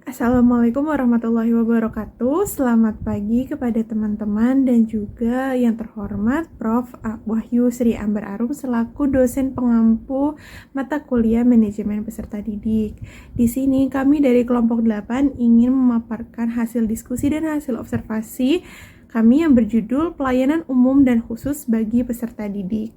Assalamualaikum warahmatullahi wabarakatuh. Selamat pagi kepada teman-teman dan juga yang terhormat Prof. Wahyu Sri Ambar Arum selaku dosen pengampu mata kuliah manajemen peserta didik. Di sini kami dari kelompok 8 ingin memaparkan hasil diskusi dan hasil observasi kami yang berjudul Pelayanan Umum dan Khusus bagi Peserta Didik.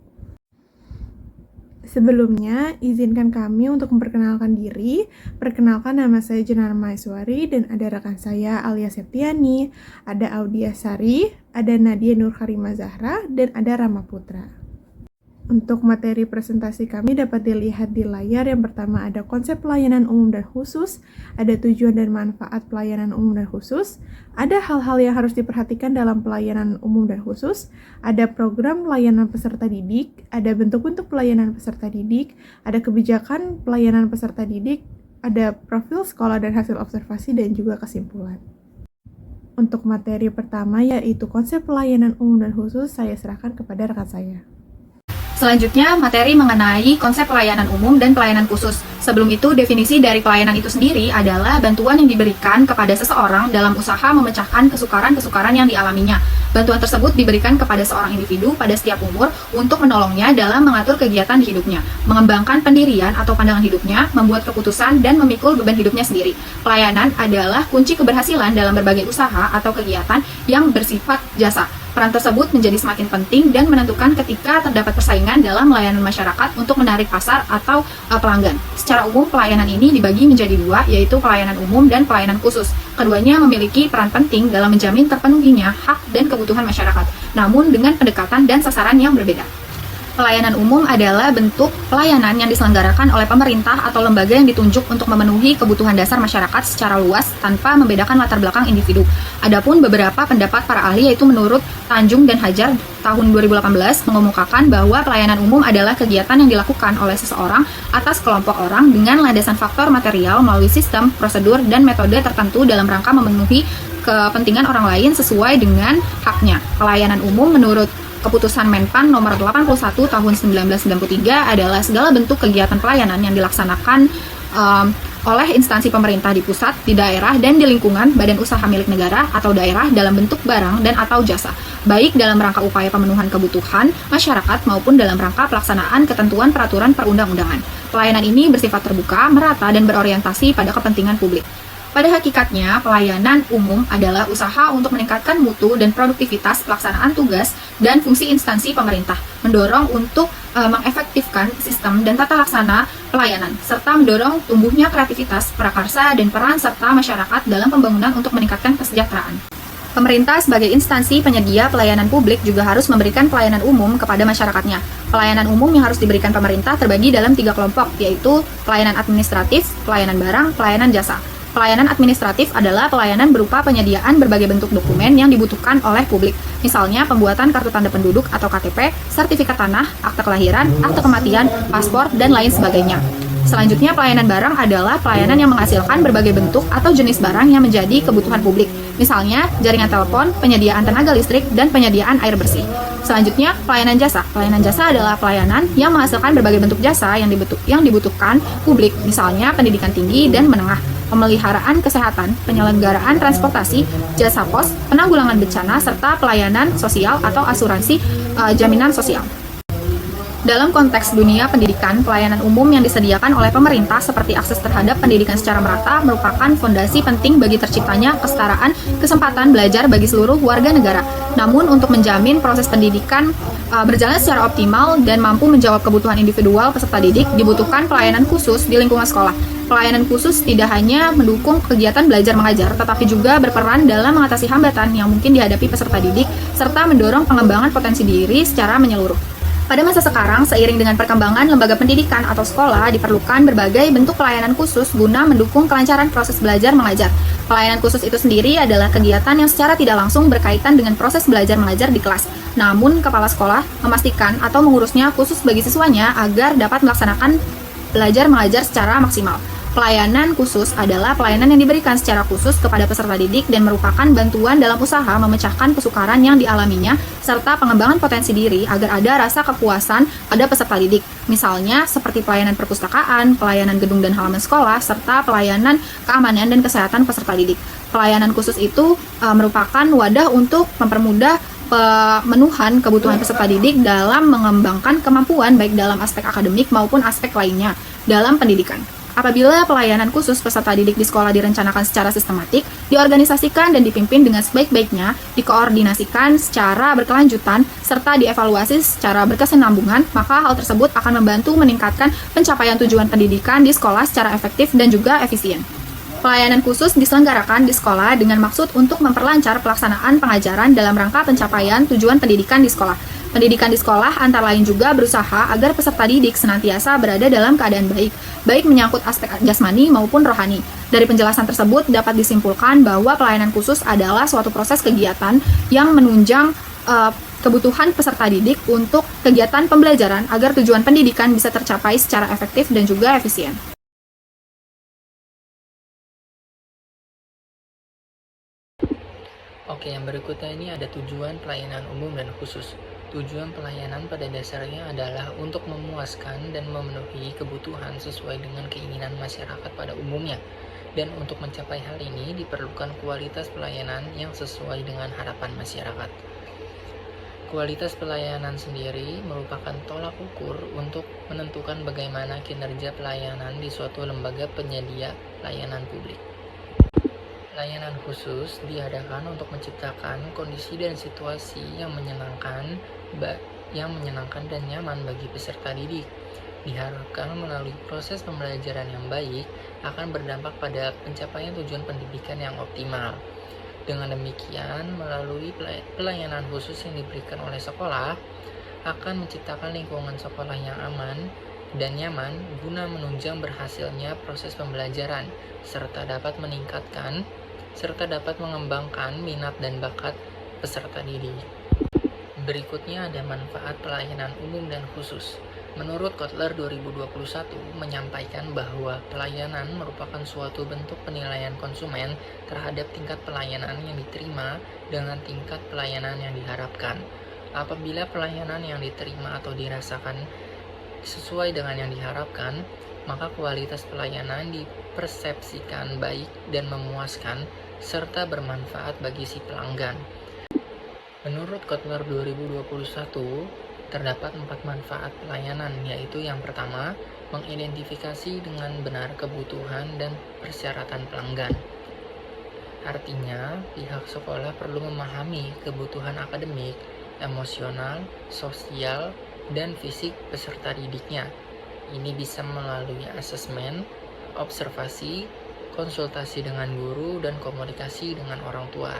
Sebelumnya, izinkan kami untuk memperkenalkan diri. Perkenalkan, nama saya Jenara Maeswari dan ada rekan saya Alia Septiani, ada Audia Sari, ada Nadia Nur Karima Zahra, dan ada Rama Putra. Untuk materi presentasi kami dapat dilihat di layar. Yang pertama ada konsep pelayanan umum dan khusus, ada tujuan dan manfaat pelayanan umum dan khusus, ada hal-hal yang harus diperhatikan dalam pelayanan umum dan khusus, ada program pelayanan peserta didik, ada bentuk-bentuk pelayanan peserta didik, ada kebijakan pelayanan peserta didik, ada profil sekolah dan hasil observasi, dan juga kesimpulan. Untuk materi pertama yaitu konsep pelayanan umum dan khusus, saya serahkan kepada rekan saya. Selanjutnya, materi mengenai konsep pelayanan umum dan pelayanan khusus. Sebelum itu, definisi dari pelayanan itu sendiri adalah bantuan yang diberikan kepada seseorang dalam usaha memecahkan kesukaran-kesukaran yang dialaminya. Bantuan tersebut diberikan kepada seorang individu pada setiap umur untuk menolongnya dalam mengatur kegiatan di hidupnya, mengembangkan pendirian atau pandangan hidupnya, membuat keputusan, dan memikul beban hidupnya sendiri. Pelayanan adalah kunci keberhasilan dalam berbagai usaha atau kegiatan yang bersifat jasa. Peran tersebut menjadi semakin penting dan menentukan ketika terdapat persaingan dalam layanan masyarakat untuk menarik pasar atau pelanggan. Secara umum, pelayanan ini dibagi menjadi dua, yaitu pelayanan umum dan pelayanan khusus. Keduanya memiliki peran penting dalam menjamin terpenuhinya hak dan kebutuhan masyarakat, namun dengan pendekatan dan sasaran yang berbeda. Pelayanan umum adalah bentuk pelayanan yang diselenggarakan oleh pemerintah atau lembaga yang ditunjuk untuk memenuhi kebutuhan dasar masyarakat secara luas tanpa membedakan latar belakang individu. Adapun beberapa pendapat para ahli, yaitu menurut Tanjung dan Hajar tahun 2018 mengemukakan bahwa pelayanan umum adalah kegiatan yang dilakukan oleh seseorang atas kelompok orang dengan landasan faktor material melalui sistem, prosedur, dan metode tertentu dalam rangka memenuhi kepentingan orang lain sesuai dengan haknya. Pelayanan umum menurut Keputusan Menpan nomor 81 tahun 1993 adalah segala bentuk kegiatan pelayanan yang dilaksanakan oleh instansi pemerintah di pusat, di daerah, dan di lingkungan badan usaha milik negara atau daerah dalam bentuk barang dan atau jasa, baik dalam rangka upaya pemenuhan kebutuhan masyarakat maupun dalam rangka pelaksanaan ketentuan peraturan perundang-undangan. Pelayanan ini bersifat terbuka, merata, dan berorientasi pada kepentingan publik. Pada hakikatnya, pelayanan umum adalah usaha untuk meningkatkan mutu dan produktivitas pelaksanaan tugas dan fungsi instansi pemerintah, mendorong untuk mengefektifkan sistem dan tata laksana pelayanan, serta mendorong tumbuhnya kreativitas, prakarsa, dan peran serta masyarakat dalam pembangunan untuk meningkatkan kesejahteraan. Pemerintah sebagai instansi penyedia pelayanan publik juga harus memberikan pelayanan umum kepada masyarakatnya. Pelayanan umum yang harus diberikan pemerintah terbagi dalam 3 kelompok, yaitu pelayanan administratif, pelayanan barang, pelayanan jasa. Pelayanan administratif adalah pelayanan berupa penyediaan berbagai bentuk dokumen yang dibutuhkan oleh publik, misalnya pembuatan kartu tanda penduduk atau KTP, sertifikat tanah, akte kelahiran, akte kematian, paspor, dan lain sebagainya. Selanjutnya, pelayanan barang adalah pelayanan yang menghasilkan berbagai bentuk atau jenis barang yang menjadi kebutuhan publik, misalnya jaringan telepon, penyediaan tenaga listrik, dan penyediaan air bersih. Selanjutnya, pelayanan jasa. Pelayanan jasa adalah pelayanan yang menghasilkan berbagai bentuk jasa yang dibutuhkan publik, misalnya pendidikan tinggi dan menengah, pemeliharaan kesehatan, penyelenggaraan transportasi, jasa pos, penanggulangan bencana, serta pelayanan sosial atau asuransi jaminan sosial. Dalam konteks dunia pendidikan, pelayanan umum yang disediakan oleh pemerintah seperti akses terhadap pendidikan secara merata merupakan fondasi penting bagi terciptanya kesetaraan kesempatan belajar bagi seluruh warga negara. Namun, untuk menjamin proses pendidikan berjalan secara optimal dan mampu menjawab kebutuhan individual peserta didik, dibutuhkan pelayanan khusus di lingkungan sekolah. Pelayanan khusus tidak hanya mendukung kegiatan belajar mengajar, tetapi juga berperan dalam mengatasi hambatan yang mungkin dihadapi peserta didik, serta mendorong pengembangan potensi diri secara menyeluruh. Pada masa sekarang, seiring dengan perkembangan lembaga pendidikan atau sekolah, diperlukan berbagai bentuk pelayanan khusus guna mendukung kelancaran proses belajar mengajar. Pelayanan khusus itu sendiri adalah kegiatan yang secara tidak langsung berkaitan dengan proses belajar mengajar di kelas. Namun, kepala sekolah memastikan atau mengurusnya khusus bagi siswanya agar dapat melaksanakan belajar mengajar secara maksimal. Pelayanan khusus adalah pelayanan yang diberikan secara khusus kepada peserta didik dan merupakan bantuan dalam usaha memecahkan kesukaran yang dialaminya serta pengembangan potensi diri agar ada rasa kepuasan pada peserta didik. Misalnya seperti pelayanan perpustakaan, pelayanan gedung dan halaman sekolah, serta pelayanan keamanan dan kesehatan peserta didik. Pelayanan khusus itu merupakan wadah untuk mempermudah pemenuhan kebutuhan peserta didik dalam mengembangkan kemampuan baik dalam aspek akademik maupun aspek lainnya dalam pendidikan. Apabila pelayanan khusus peserta didik di sekolah direncanakan secara sistematik, diorganisasikan dan dipimpin dengan sebaik-baiknya, dikoordinasikan secara berkelanjutan, serta dievaluasi secara berkesinambungan, maka hal tersebut akan membantu meningkatkan pencapaian tujuan pendidikan di sekolah secara efektif dan juga efisien. Pelayanan khusus diselenggarakan di sekolah dengan maksud untuk memperlancar pelaksanaan pengajaran dalam rangka pencapaian tujuan pendidikan di sekolah. Pendidikan di sekolah antara lain juga berusaha agar peserta didik senantiasa berada dalam keadaan baik menyangkut aspek jasmani maupun rohani. Dari penjelasan tersebut dapat disimpulkan bahwa pelayanan khusus adalah suatu proses kegiatan yang menunjang kebutuhan peserta didik untuk kegiatan pembelajaran agar tujuan pendidikan bisa tercapai secara efektif dan juga efisien. Oke, yang berikutnya ini ada tujuan pelayanan umum dan khusus. Tujuan pelayanan pada dasarnya adalah untuk memuaskan dan memenuhi kebutuhan sesuai dengan keinginan masyarakat pada umumnya. Dan untuk mencapai hal ini diperlukan kualitas pelayanan yang sesuai dengan harapan masyarakat. Kualitas pelayanan sendiri merupakan tolak ukur untuk menentukan bagaimana kinerja pelayanan di suatu lembaga penyedia layanan publik. Layanan khusus diadakan untuk menciptakan kondisi dan situasi yang menyenangkan dan nyaman bagi peserta didik. Diharapkan melalui proses pembelajaran yang baik akan berdampak pada pencapaian tujuan pendidikan yang optimal. Dengan demikian, melalui pelayanan khusus yang diberikan oleh sekolah akan menciptakan lingkungan sekolah yang aman dan nyaman guna menunjang berhasilnya proses pembelajaran serta dapat mengembangkan minat dan bakat peserta didik. Berikutnya ada manfaat pelayanan umum dan khusus. Menurut Kotler 2021 menyampaikan bahwa pelayanan merupakan suatu bentuk penilaian konsumen terhadap tingkat pelayanan yang diterima dengan tingkat pelayanan yang diharapkan. Apabila pelayanan yang diterima atau dirasakan sesuai dengan yang diharapkan, maka kualitas pelayanan dipersepsikan baik dan memuaskan serta bermanfaat bagi si pelanggan. Menurut Kotler 2021, terdapat 4 manfaat pelayanan, yaitu yang pertama, mengidentifikasi dengan benar kebutuhan dan persyaratan pelanggan. Artinya, pihak sekolah perlu memahami kebutuhan akademik, emosional, sosial, dan fisik peserta didiknya. Ini bisa melalui asesmen, observasi, konsultasi dengan guru, dan komunikasi dengan orang tua.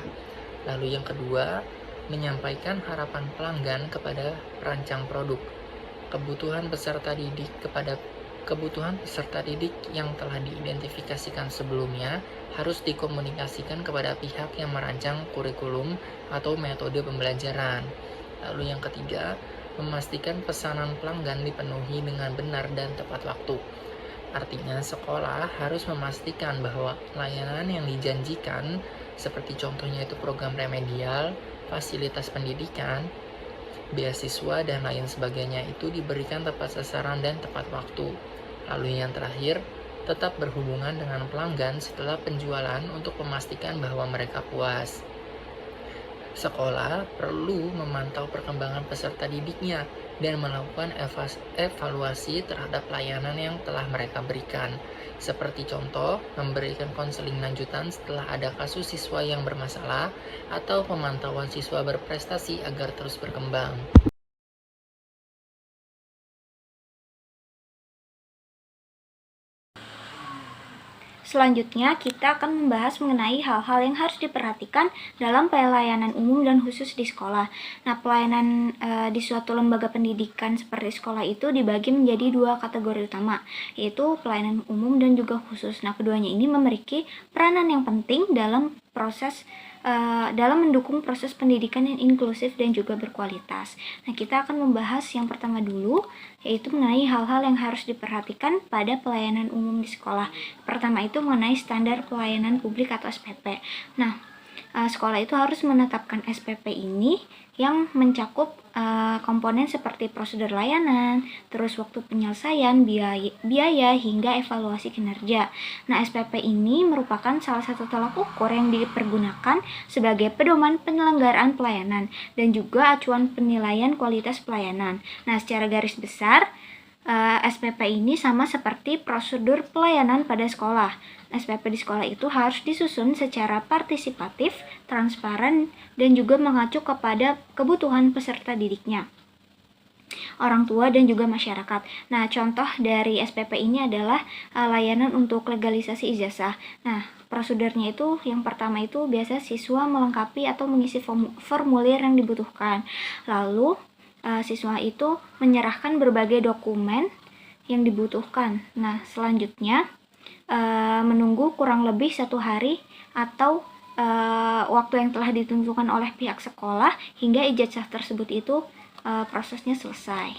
Lalu yang kedua, menyampaikan harapan pelanggan kepada perancang produk. Kebutuhan peserta didik yang telah diidentifikasikan sebelumnya harus dikomunikasikan kepada pihak yang merancang kurikulum atau metode pembelajaran. Lalu yang ketiga, memastikan pesanan pelanggan dipenuhi dengan benar dan tepat waktu. Artinya, sekolah harus memastikan bahwa layanan yang dijanjikan, seperti contohnya itu program remedial, fasilitas pendidikan, beasiswa, dan lain sebagainya itu diberikan tepat sasaran dan tepat waktu. Lalu yang terakhir, tetap berhubungan dengan pelanggan setelah penjualan untuk memastikan bahwa mereka puas. Sekolah perlu memantau perkembangan peserta didiknya dan melakukan evaluasi terhadap layanan yang telah mereka berikan. Seperti contoh, memberikan konseling lanjutan setelah ada kasus siswa yang bermasalah atau pemantauan siswa berprestasi agar terus berkembang. Selanjutnya, kita akan membahas mengenai hal-hal yang harus diperhatikan dalam pelayanan umum dan khusus di sekolah. Nah, pelayanan di suatu lembaga pendidikan seperti sekolah itu dibagi menjadi 2 kategori utama, yaitu pelayanan umum dan juga khusus. Nah, keduanya ini memiliki peranan yang penting dalam proses pendidikan yang inklusif dan juga berkualitas. Nah, kita akan membahas yang pertama dulu, yaitu mengenai hal-hal yang harus diperhatikan pada pelayanan umum di sekolah. Pertama itu mengenai standar pelayanan publik atau SPP. Nah, sekolah itu harus menetapkan SPP ini yang mencakup komponen seperti prosedur layanan, terus waktu penyelesaian, biaya hingga evaluasi kinerja. Nah, SPP ini merupakan salah satu tolak ukur yang dipergunakan sebagai pedoman penyelenggaraan pelayanan dan juga acuan penilaian kualitas pelayanan. Nah, secara garis besar, SPP ini sama seperti prosedur pelayanan pada sekolah. SPP di sekolah itu harus disusun secara partisipatif, transparan, dan juga mengacu kepada kebutuhan peserta didiknya, orang tua, dan juga masyarakat. Nah, contoh dari SPP ini adalah layanan untuk legalisasi ijazah. Nah, prosedurnya itu yang pertama itu biasa siswa melengkapi atau mengisi formulir yang dibutuhkan. Lalu siswa itu menyerahkan berbagai dokumen yang dibutuhkan. Nah, selanjutnya menunggu kurang lebih 1 hari atau waktu yang telah ditentukan oleh pihak sekolah hingga ijazah tersebut itu prosesnya selesai.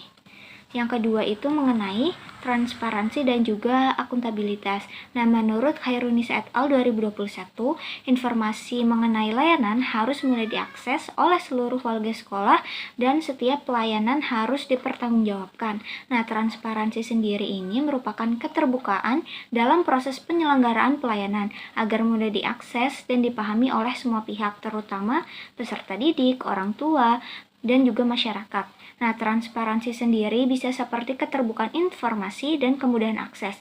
Yang kedua itu mengenai transparansi dan juga akuntabilitas. Nah, menurut Khairunisa et al. 2021, informasi mengenai layanan harus mulai diakses oleh seluruh warga sekolah dan setiap pelayanan harus dipertanggungjawabkan. Nah, transparansi sendiri ini merupakan keterbukaan dalam proses penyelenggaraan pelayanan agar mudah diakses dan dipahami oleh semua pihak, terutama peserta didik, orang tua, dan juga masyarakat. Nah, transparansi sendiri bisa seperti keterbukaan informasi dan kemudahan akses.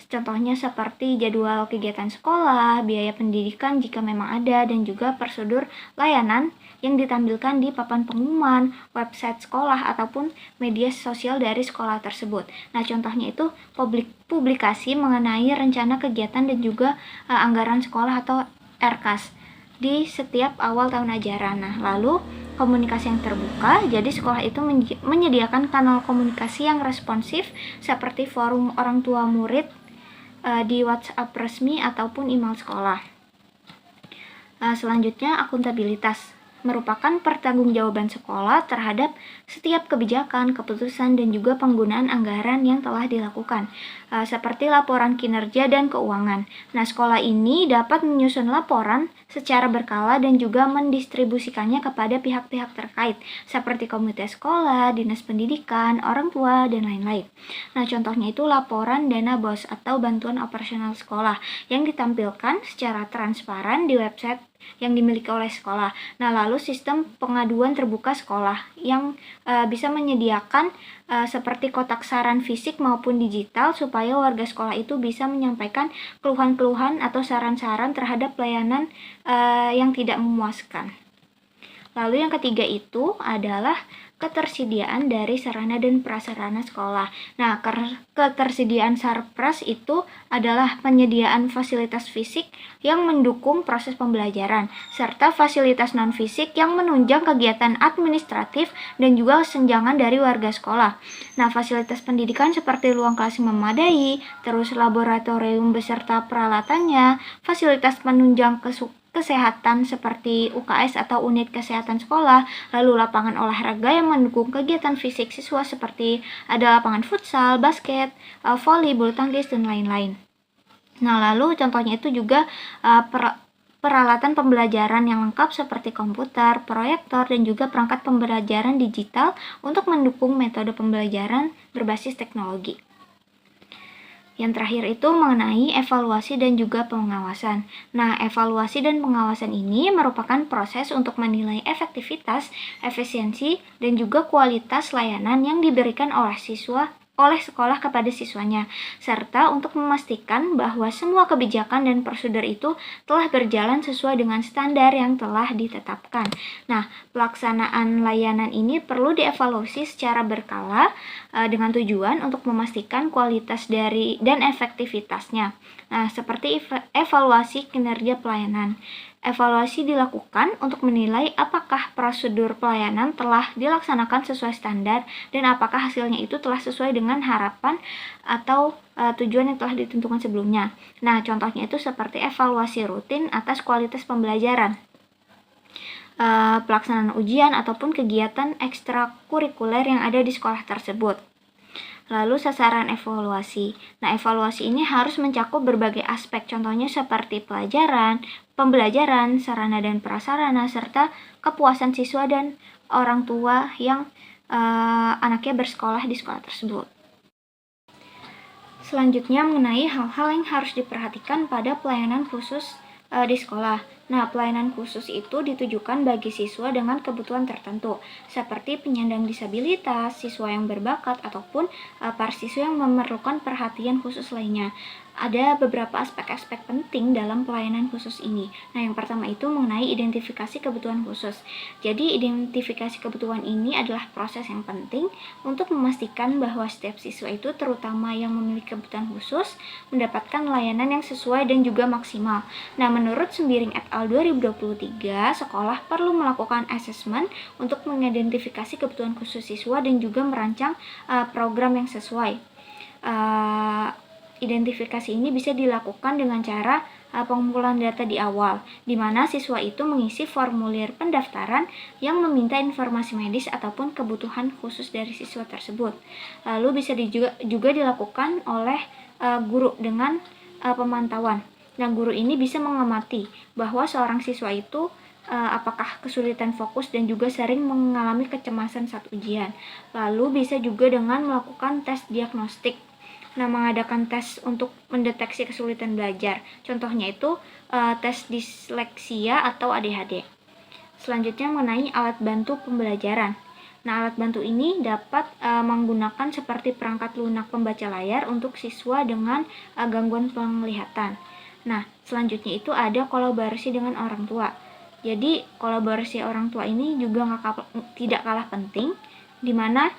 Contohnya seperti jadwal kegiatan sekolah, biaya pendidikan jika memang ada, dan juga prosedur layanan yang ditampilkan di papan pengumuman, website sekolah, ataupun media sosial dari sekolah tersebut. Nah, contohnya itu publikasi mengenai rencana kegiatan dan juga anggaran sekolah atau RKAS di setiap awal tahun ajaran. Nah, lalu komunikasi yang terbuka, jadi sekolah itu menyediakan kanal komunikasi yang responsif seperti forum orang tua murid di WhatsApp resmi ataupun email sekolah. Selanjutnya, akuntabilitas merupakan pertanggungjawaban sekolah terhadap setiap kebijakan, keputusan, dan juga penggunaan anggaran yang telah dilakukan, seperti laporan kinerja dan keuangan. Nah, sekolah ini dapat menyusun laporan secara berkala dan juga mendistribusikannya kepada pihak-pihak terkait, seperti komite sekolah, dinas pendidikan, orang tua, dan lain-lain. Nah, contohnya itu laporan dana BOS atau bantuan operasional sekolah yang ditampilkan secara transparan di website yang dimiliki oleh sekolah. Nah, lalu sistem pengaduan terbuka sekolah yang bisa menyediakan seperti kotak saran fisik maupun digital supaya warga sekolah itu bisa menyampaikan keluhan-keluhan atau saran-saran terhadap pelayanan yang tidak memuaskan. Lalu yang ketiga itu adalah ketersediaan dari sarana dan prasarana sekolah. Nah, ketersediaan sarpras itu adalah penyediaan fasilitas fisik yang mendukung proses pembelajaran, serta fasilitas non-fisik yang menunjang kegiatan administratif dan juga senjangan dari warga sekolah. Nah, fasilitas pendidikan seperti ruang kelas yang memadai, terus laboratorium beserta peralatannya, fasilitas penunjang kesehatan seperti UKS atau unit kesehatan sekolah, lalu lapangan olahraga yang mendukung kegiatan fisik siswa seperti ada lapangan futsal, basket, voli, bulu tangkis, dan lain-lain. Nah, lalu contohnya itu juga peralatan pembelajaran yang lengkap seperti komputer, proyektor, dan juga perangkat pembelajaran digital untuk mendukung metode pembelajaran berbasis teknologi. Yang terakhir itu mengenai evaluasi dan juga pengawasan. Nah, evaluasi dan pengawasan ini merupakan proses untuk menilai efektivitas, efisiensi, dan juga kualitas layanan yang diberikan oleh sekolah kepada siswanya, serta untuk memastikan bahwa semua kebijakan dan prosedur itu telah berjalan sesuai dengan standar yang telah ditetapkan. Nah, pelaksanaan layanan ini perlu dievaluasi secara berkala dengan tujuan untuk memastikan kualitas dan efektivitasnya. Nah, seperti evaluasi kinerja pelayanan. Evaluasi dilakukan untuk menilai apakah prosedur pelayanan telah dilaksanakan sesuai standar dan apakah hasilnya itu telah sesuai dengan harapan atau tujuan yang telah ditentukan sebelumnya. Nah, contohnya itu seperti evaluasi rutin atas kualitas pembelajaran, pelaksanaan ujian ataupun kegiatan ekstrakurikuler yang ada di sekolah tersebut. Lalu sasaran evaluasi. Nah, evaluasi ini harus mencakup berbagai aspek, contohnya seperti pembelajaran, sarana dan prasarana, serta kepuasan siswa dan orang tua yang anaknya bersekolah di sekolah tersebut. Selanjutnya mengenai hal-hal yang harus diperhatikan pada pelayanan khusus di sekolah. Nah, pelayanan khusus itu ditujukan bagi siswa dengan kebutuhan tertentu, seperti penyandang disabilitas, siswa yang berbakat, ataupun para siswa yang memerlukan perhatian khusus lainnya. Ada beberapa aspek-aspek penting dalam pelayanan khusus ini. Nah, yang pertama itu mengenai identifikasi kebutuhan khusus. Jadi, identifikasi kebutuhan ini adalah proses yang penting untuk memastikan bahwa setiap siswa itu, terutama yang memiliki kebutuhan khusus, mendapatkan layanan yang sesuai dan juga maksimal. Nah, menurut Sembiring et al. 2023, sekolah perlu melakukan asesmen untuk mengidentifikasi kebutuhan khusus siswa dan juga merancang program yang sesuai. Identifikasi ini bisa dilakukan dengan cara pengumpulan data di awal, di mana siswa itu mengisi formulir pendaftaran yang meminta informasi medis ataupun kebutuhan khusus dari siswa tersebut. Lalu bisa juga dilakukan oleh guru dengan pemantauan. Nah, guru ini bisa mengamati bahwa seorang siswa itu apakah kesulitan fokus dan juga sering mengalami kecemasan saat ujian. Lalu bisa juga dengan melakukan tes diagnostik. Nah, mengadakan tes untuk mendeteksi kesulitan belajar. Contohnya itu tes disleksia atau ADHD. Selanjutnya mengenai alat bantu pembelajaran. Nah, alat bantu ini dapat menggunakan seperti perangkat lunak pembaca layar untuk siswa dengan gangguan penglihatan. Nah, selanjutnya itu ada kolaborasi dengan orang tua. Jadi, kolaborasi orang tua ini juga tidak kalah penting, di mana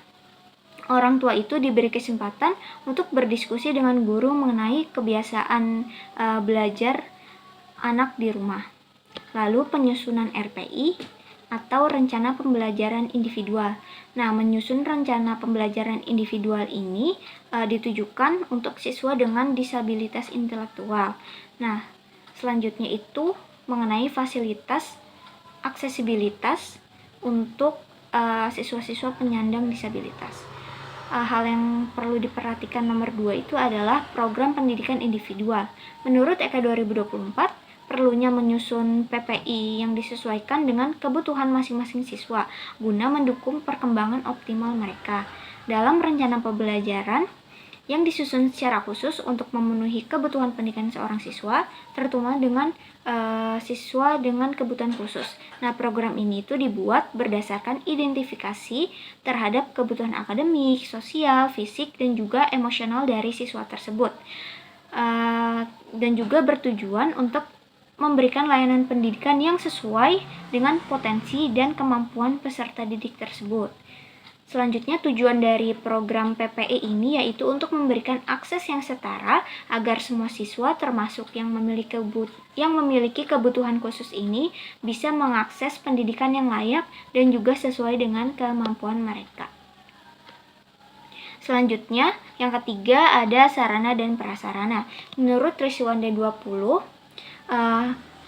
orang tua itu diberi kesempatan untuk berdiskusi dengan guru mengenai kebiasaan belajar anak di rumah. Lalu penyusunan RPI atau rencana pembelajaran individual. Nah, menyusun rencana pembelajaran individual ini ditujukan untuk siswa dengan disabilitas intelektual. Nah, selanjutnya itu mengenai fasilitas aksesibilitas untuk siswa-siswa penyandang disabilitas. Hal yang perlu diperhatikan nomor 2 itu adalah program pendidikan individual. Menurut EK 2024, perlunya menyusun PPI yang disesuaikan dengan kebutuhan masing-masing siswa guna mendukung perkembangan optimal mereka. Dalam rencana pembelajaran yang disusun secara khusus untuk memenuhi kebutuhan pendidikan seorang siswa, terutama dengan siswa dengan kebutuhan khusus. Nah, program ini itu dibuat berdasarkan identifikasi terhadap kebutuhan akademik, sosial, fisik, dan juga emosional dari siswa tersebut. Dan juga bertujuan untuk memberikan layanan pendidikan yang sesuai dengan potensi dan kemampuan peserta didik tersebut. Selanjutnya, tujuan dari program PPE ini yaitu untuk memberikan akses yang setara agar semua siswa termasuk yang memiliki kebutuhan khusus ini bisa mengakses pendidikan yang layak dan juga sesuai dengan kemampuan mereka. Selanjutnya, yang ketiga ada sarana dan prasarana. Menurut Risuwanda 20,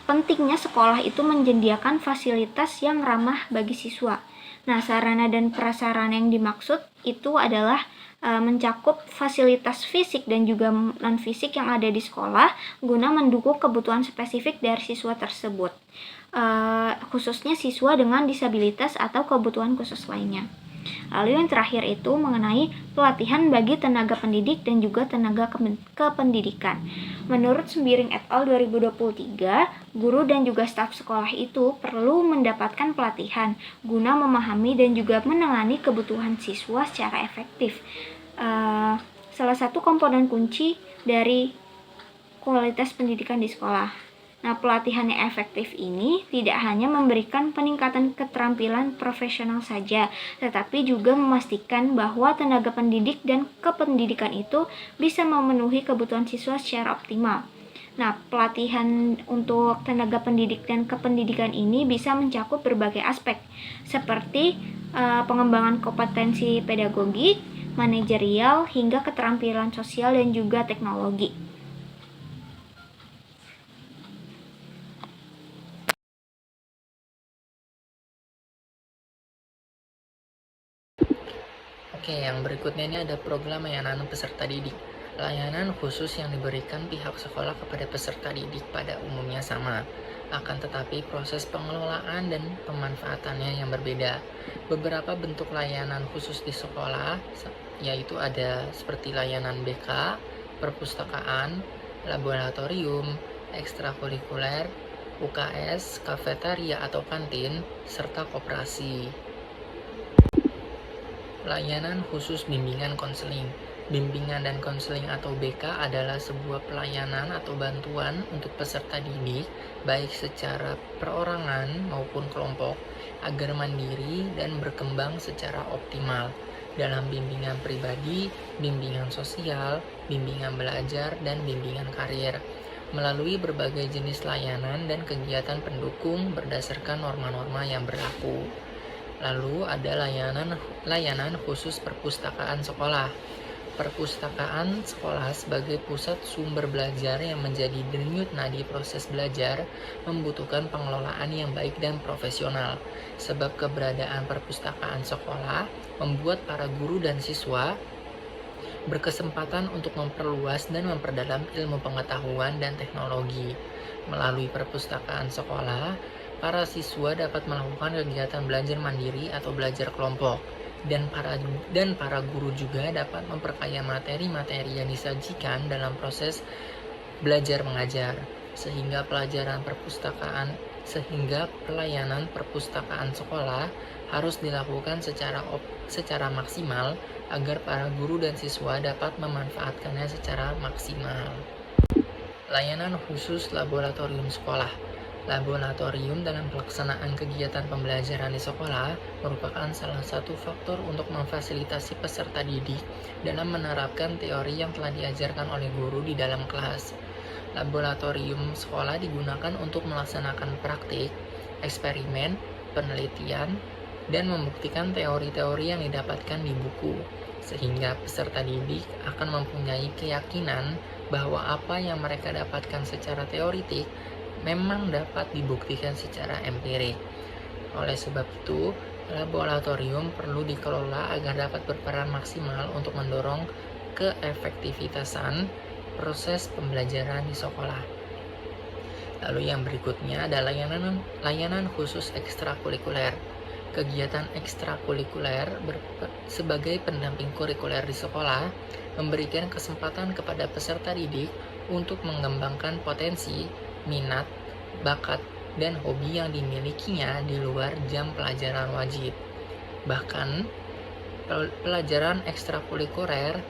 pentingnya sekolah itu menyediakan fasilitas yang ramah bagi siswa. Nah, sarana dan prasarana yang dimaksud itu adalah mencakup fasilitas fisik dan juga non-fisik yang ada di sekolah guna mendukung kebutuhan spesifik dari siswa tersebut, khususnya siswa dengan disabilitas atau kebutuhan khusus lainnya. Lalu yang terakhir itu mengenai pelatihan bagi tenaga pendidik dan juga tenaga kependidikan. Menurut Sembiring et al. 2023, guru dan juga staf sekolah itu perlu mendapatkan pelatihan guna memahami dan juga menangani kebutuhan siswa secara efektif. Salah satu komponen kunci dari kualitas pendidikan di sekolah. Nah, pelatihan yang efektif ini tidak hanya memberikan peningkatan keterampilan profesional saja, tetapi juga memastikan bahwa tenaga pendidik dan kependidikan itu bisa memenuhi kebutuhan siswa secara optimal. Nah, pelatihan untuk tenaga pendidik dan kependidikan ini bisa mencakup berbagai aspek, seperti pengembangan kompetensi pedagogik, manajerial, hingga keterampilan sosial dan juga teknologi. Oke, yang berikutnya ini ada program layanan peserta didik. Layanan khusus yang diberikan pihak sekolah kepada peserta didik pada umumnya sama. Akan tetapi proses pengelolaan dan pemanfaatannya yang berbeda. Beberapa bentuk layanan khusus di sekolah yaitu ada seperti layanan BK, perpustakaan, laboratorium, ekstrakurikuler, UKS, kafetaria atau kantin, serta koperasi. Layanan khusus bimbingan konseling. Bimbingan dan konseling atau BK adalah sebuah pelayanan atau bantuan untuk peserta didik, baik secara perorangan maupun kelompok, agar mandiri dan berkembang secara optimal dalam bimbingan pribadi, bimbingan sosial, bimbingan belajar, dan bimbingan karir, melalui berbagai jenis layanan dan kegiatan pendukung berdasarkan norma-norma yang berlaku. Lalu ada layanan khusus perpustakaan sekolah. Perpustakaan sekolah sebagai pusat sumber belajar yang menjadi denyut nadi proses belajar membutuhkan pengelolaan yang baik dan profesional. Sebab keberadaan perpustakaan sekolah membuat para guru dan siswa berkesempatan untuk memperluas dan memperdalam ilmu pengetahuan dan teknologi. Melalui perpustakaan sekolah, para siswa dapat melakukan kegiatan belajar mandiri atau belajar kelompok, dan para guru juga dapat memperkaya materi-materi yang disajikan dalam proses belajar mengajar, sehingga pelayanan perpustakaan sekolah harus dilakukan secara maksimal agar para guru dan siswa dapat memanfaatkannya secara maksimal. Layanan khusus laboratorium sekolah. Laboratorium dalam pelaksanaan kegiatan pembelajaran di sekolah merupakan salah satu faktor untuk memfasilitasi peserta didik dalam menerapkan teori yang telah diajarkan oleh guru di dalam kelas. Laboratorium sekolah digunakan untuk melaksanakan praktik, eksperimen, penelitian, dan membuktikan teori-teori yang didapatkan di buku, sehingga peserta didik akan mempunyai keyakinan bahwa apa yang mereka dapatkan secara teoritik memang dapat dibuktikan secara empirik. Oleh sebab itu, laboratorium perlu dikelola agar dapat berperan maksimal untuk mendorong keefektivitasan proses pembelajaran di sekolah. Lalu yang berikutnya ada layanan khusus ekstrakurikuler. Kegiatan ekstrakurikuler sebagai pendamping kurikuler di sekolah memberikan kesempatan kepada peserta didik untuk mengembangkan potensi, minat, bakat, dan hobi yang dimilikinya di luar jam pelajaran wajib. Bahkan, pelajaran ekstrakurikuler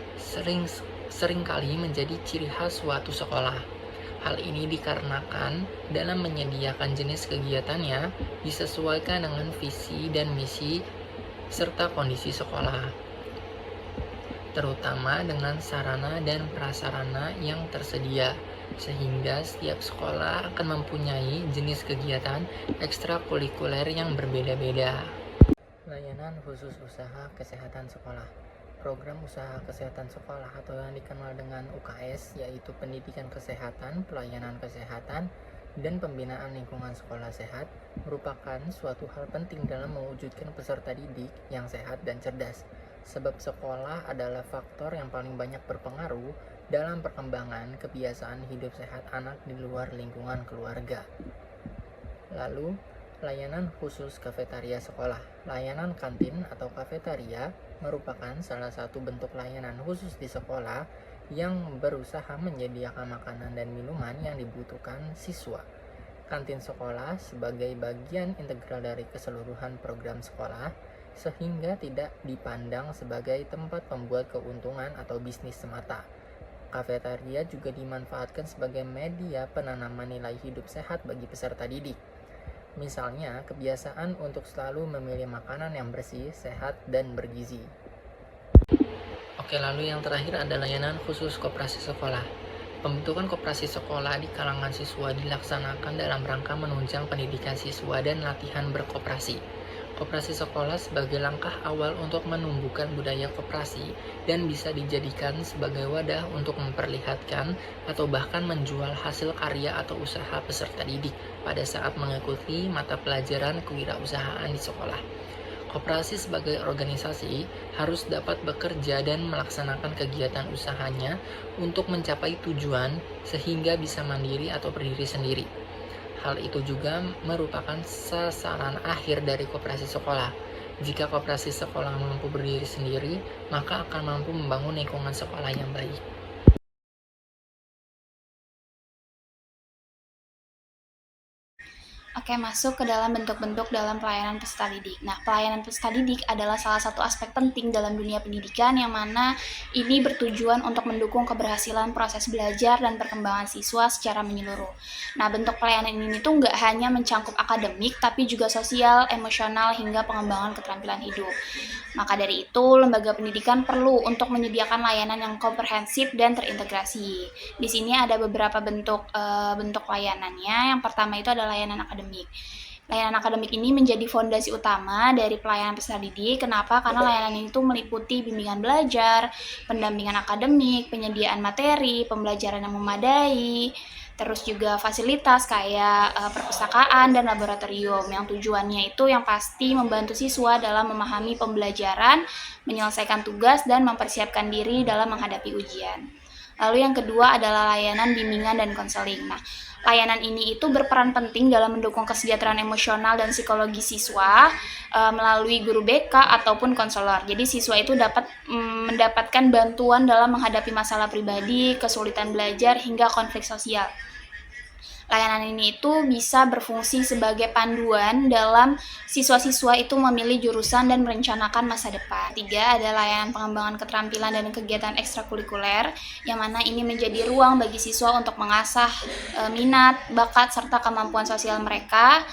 seringkali menjadi ciri khas suatu sekolah. Hal ini dikarenakan dalam menyediakan jenis kegiatannya disesuaikan dengan visi dan misi serta kondisi sekolah, terutama dengan sarana dan prasarana yang tersedia, sehingga setiap sekolah akan mempunyai jenis kegiatan ekstrakurikuler yang berbeda-beda. Layanan khusus usaha kesehatan sekolah. Program usaha kesehatan sekolah atau yang dikenal dengan UKS, yaitu pendidikan kesehatan, pelayanan kesehatan, dan pembinaan lingkungan sekolah sehat, merupakan suatu hal penting dalam mewujudkan peserta didik yang sehat dan cerdas. Sebab sekolah adalah faktor yang paling banyak berpengaruh dalam perkembangan kebiasaan hidup sehat anak di luar lingkungan keluarga. Lalu, layanan khusus kafetaria sekolah. Layanan kantin atau kafetaria merupakan salah satu bentuk layanan khusus di sekolah yang berusaha menyediakan makanan dan minuman yang dibutuhkan siswa. Kantin sekolah sebagai bagian integral dari keseluruhan program sekolah, sehingga tidak dipandang sebagai tempat pembuat keuntungan atau bisnis semata. Kafetaria juga dimanfaatkan sebagai media penanaman nilai hidup sehat bagi peserta didik. Misalnya, kebiasaan untuk selalu memilih makanan yang bersih, sehat, dan bergizi. Oke, lalu yang terakhir ada layanan khusus koperasi sekolah. Pembentukan koperasi sekolah di kalangan siswa dilaksanakan dalam rangka menunjang pendidikan siswa dan latihan berkoperasi. Koperasi sekolah sebagai langkah awal untuk menumbuhkan budaya koperasi dan bisa dijadikan sebagai wadah untuk memperlihatkan atau bahkan menjual hasil karya atau usaha peserta didik pada saat mengikuti mata pelajaran kewirausahaan di sekolah. Koperasi sebagai organisasi harus dapat bekerja dan melaksanakan kegiatan usahanya untuk mencapai tujuan sehingga bisa mandiri atau berdiri sendiri. Hal itu juga merupakan sasaran akhir dari koperasi sekolah. Jika koperasi sekolah mampu berdiri sendiri, maka akan mampu membangun lingkungan sekolah yang baik. Oke, masuk ke dalam bentuk-bentuk dalam pelayanan peserta didik. Nah, pelayanan peserta didik adalah salah satu aspek penting dalam dunia pendidikan yang mana ini bertujuan untuk mendukung keberhasilan proses belajar dan perkembangan siswa secara menyeluruh. Nah, bentuk pelayanan ini tuh nggak hanya mencangkup akademik, tapi juga sosial, emosional, hingga pengembangan keterampilan hidup. Maka dari itu, lembaga pendidikan perlu untuk menyediakan layanan yang komprehensif dan terintegrasi. Di sini ada beberapa bentuk layanannya. Yang pertama itu adalah layanan akademik. Layanan akademik ini menjadi fondasi utama dari pelayanan peserta didik. Kenapa? Karena layanan ini tuh meliputi bimbingan belajar, pendampingan akademik, penyediaan materi, pembelajaran yang memadai, terus juga fasilitas kayak perpustakaan dan laboratorium yang tujuannya itu yang pasti membantu siswa dalam memahami pembelajaran, menyelesaikan tugas, dan mempersiapkan diri dalam menghadapi ujian. Lalu yang kedua adalah layanan bimbingan dan konseling. Nah, layanan ini itu berperan penting dalam mendukung kesejahteraan emosional dan psikologi siswa melalui guru BK ataupun konselor. Jadi siswa itu dapat mendapatkan bantuan dalam menghadapi masalah pribadi, kesulitan belajar, hingga konflik sosial. Layanan ini itu bisa berfungsi sebagai panduan dalam siswa-siswa itu memilih jurusan dan merencanakan masa depan. Tiga, ada layanan pengembangan keterampilan dan kegiatan ekstrakurikuler, yang mana ini menjadi ruang bagi siswa untuk mengasah minat, bakat, serta kemampuan sosial mereka.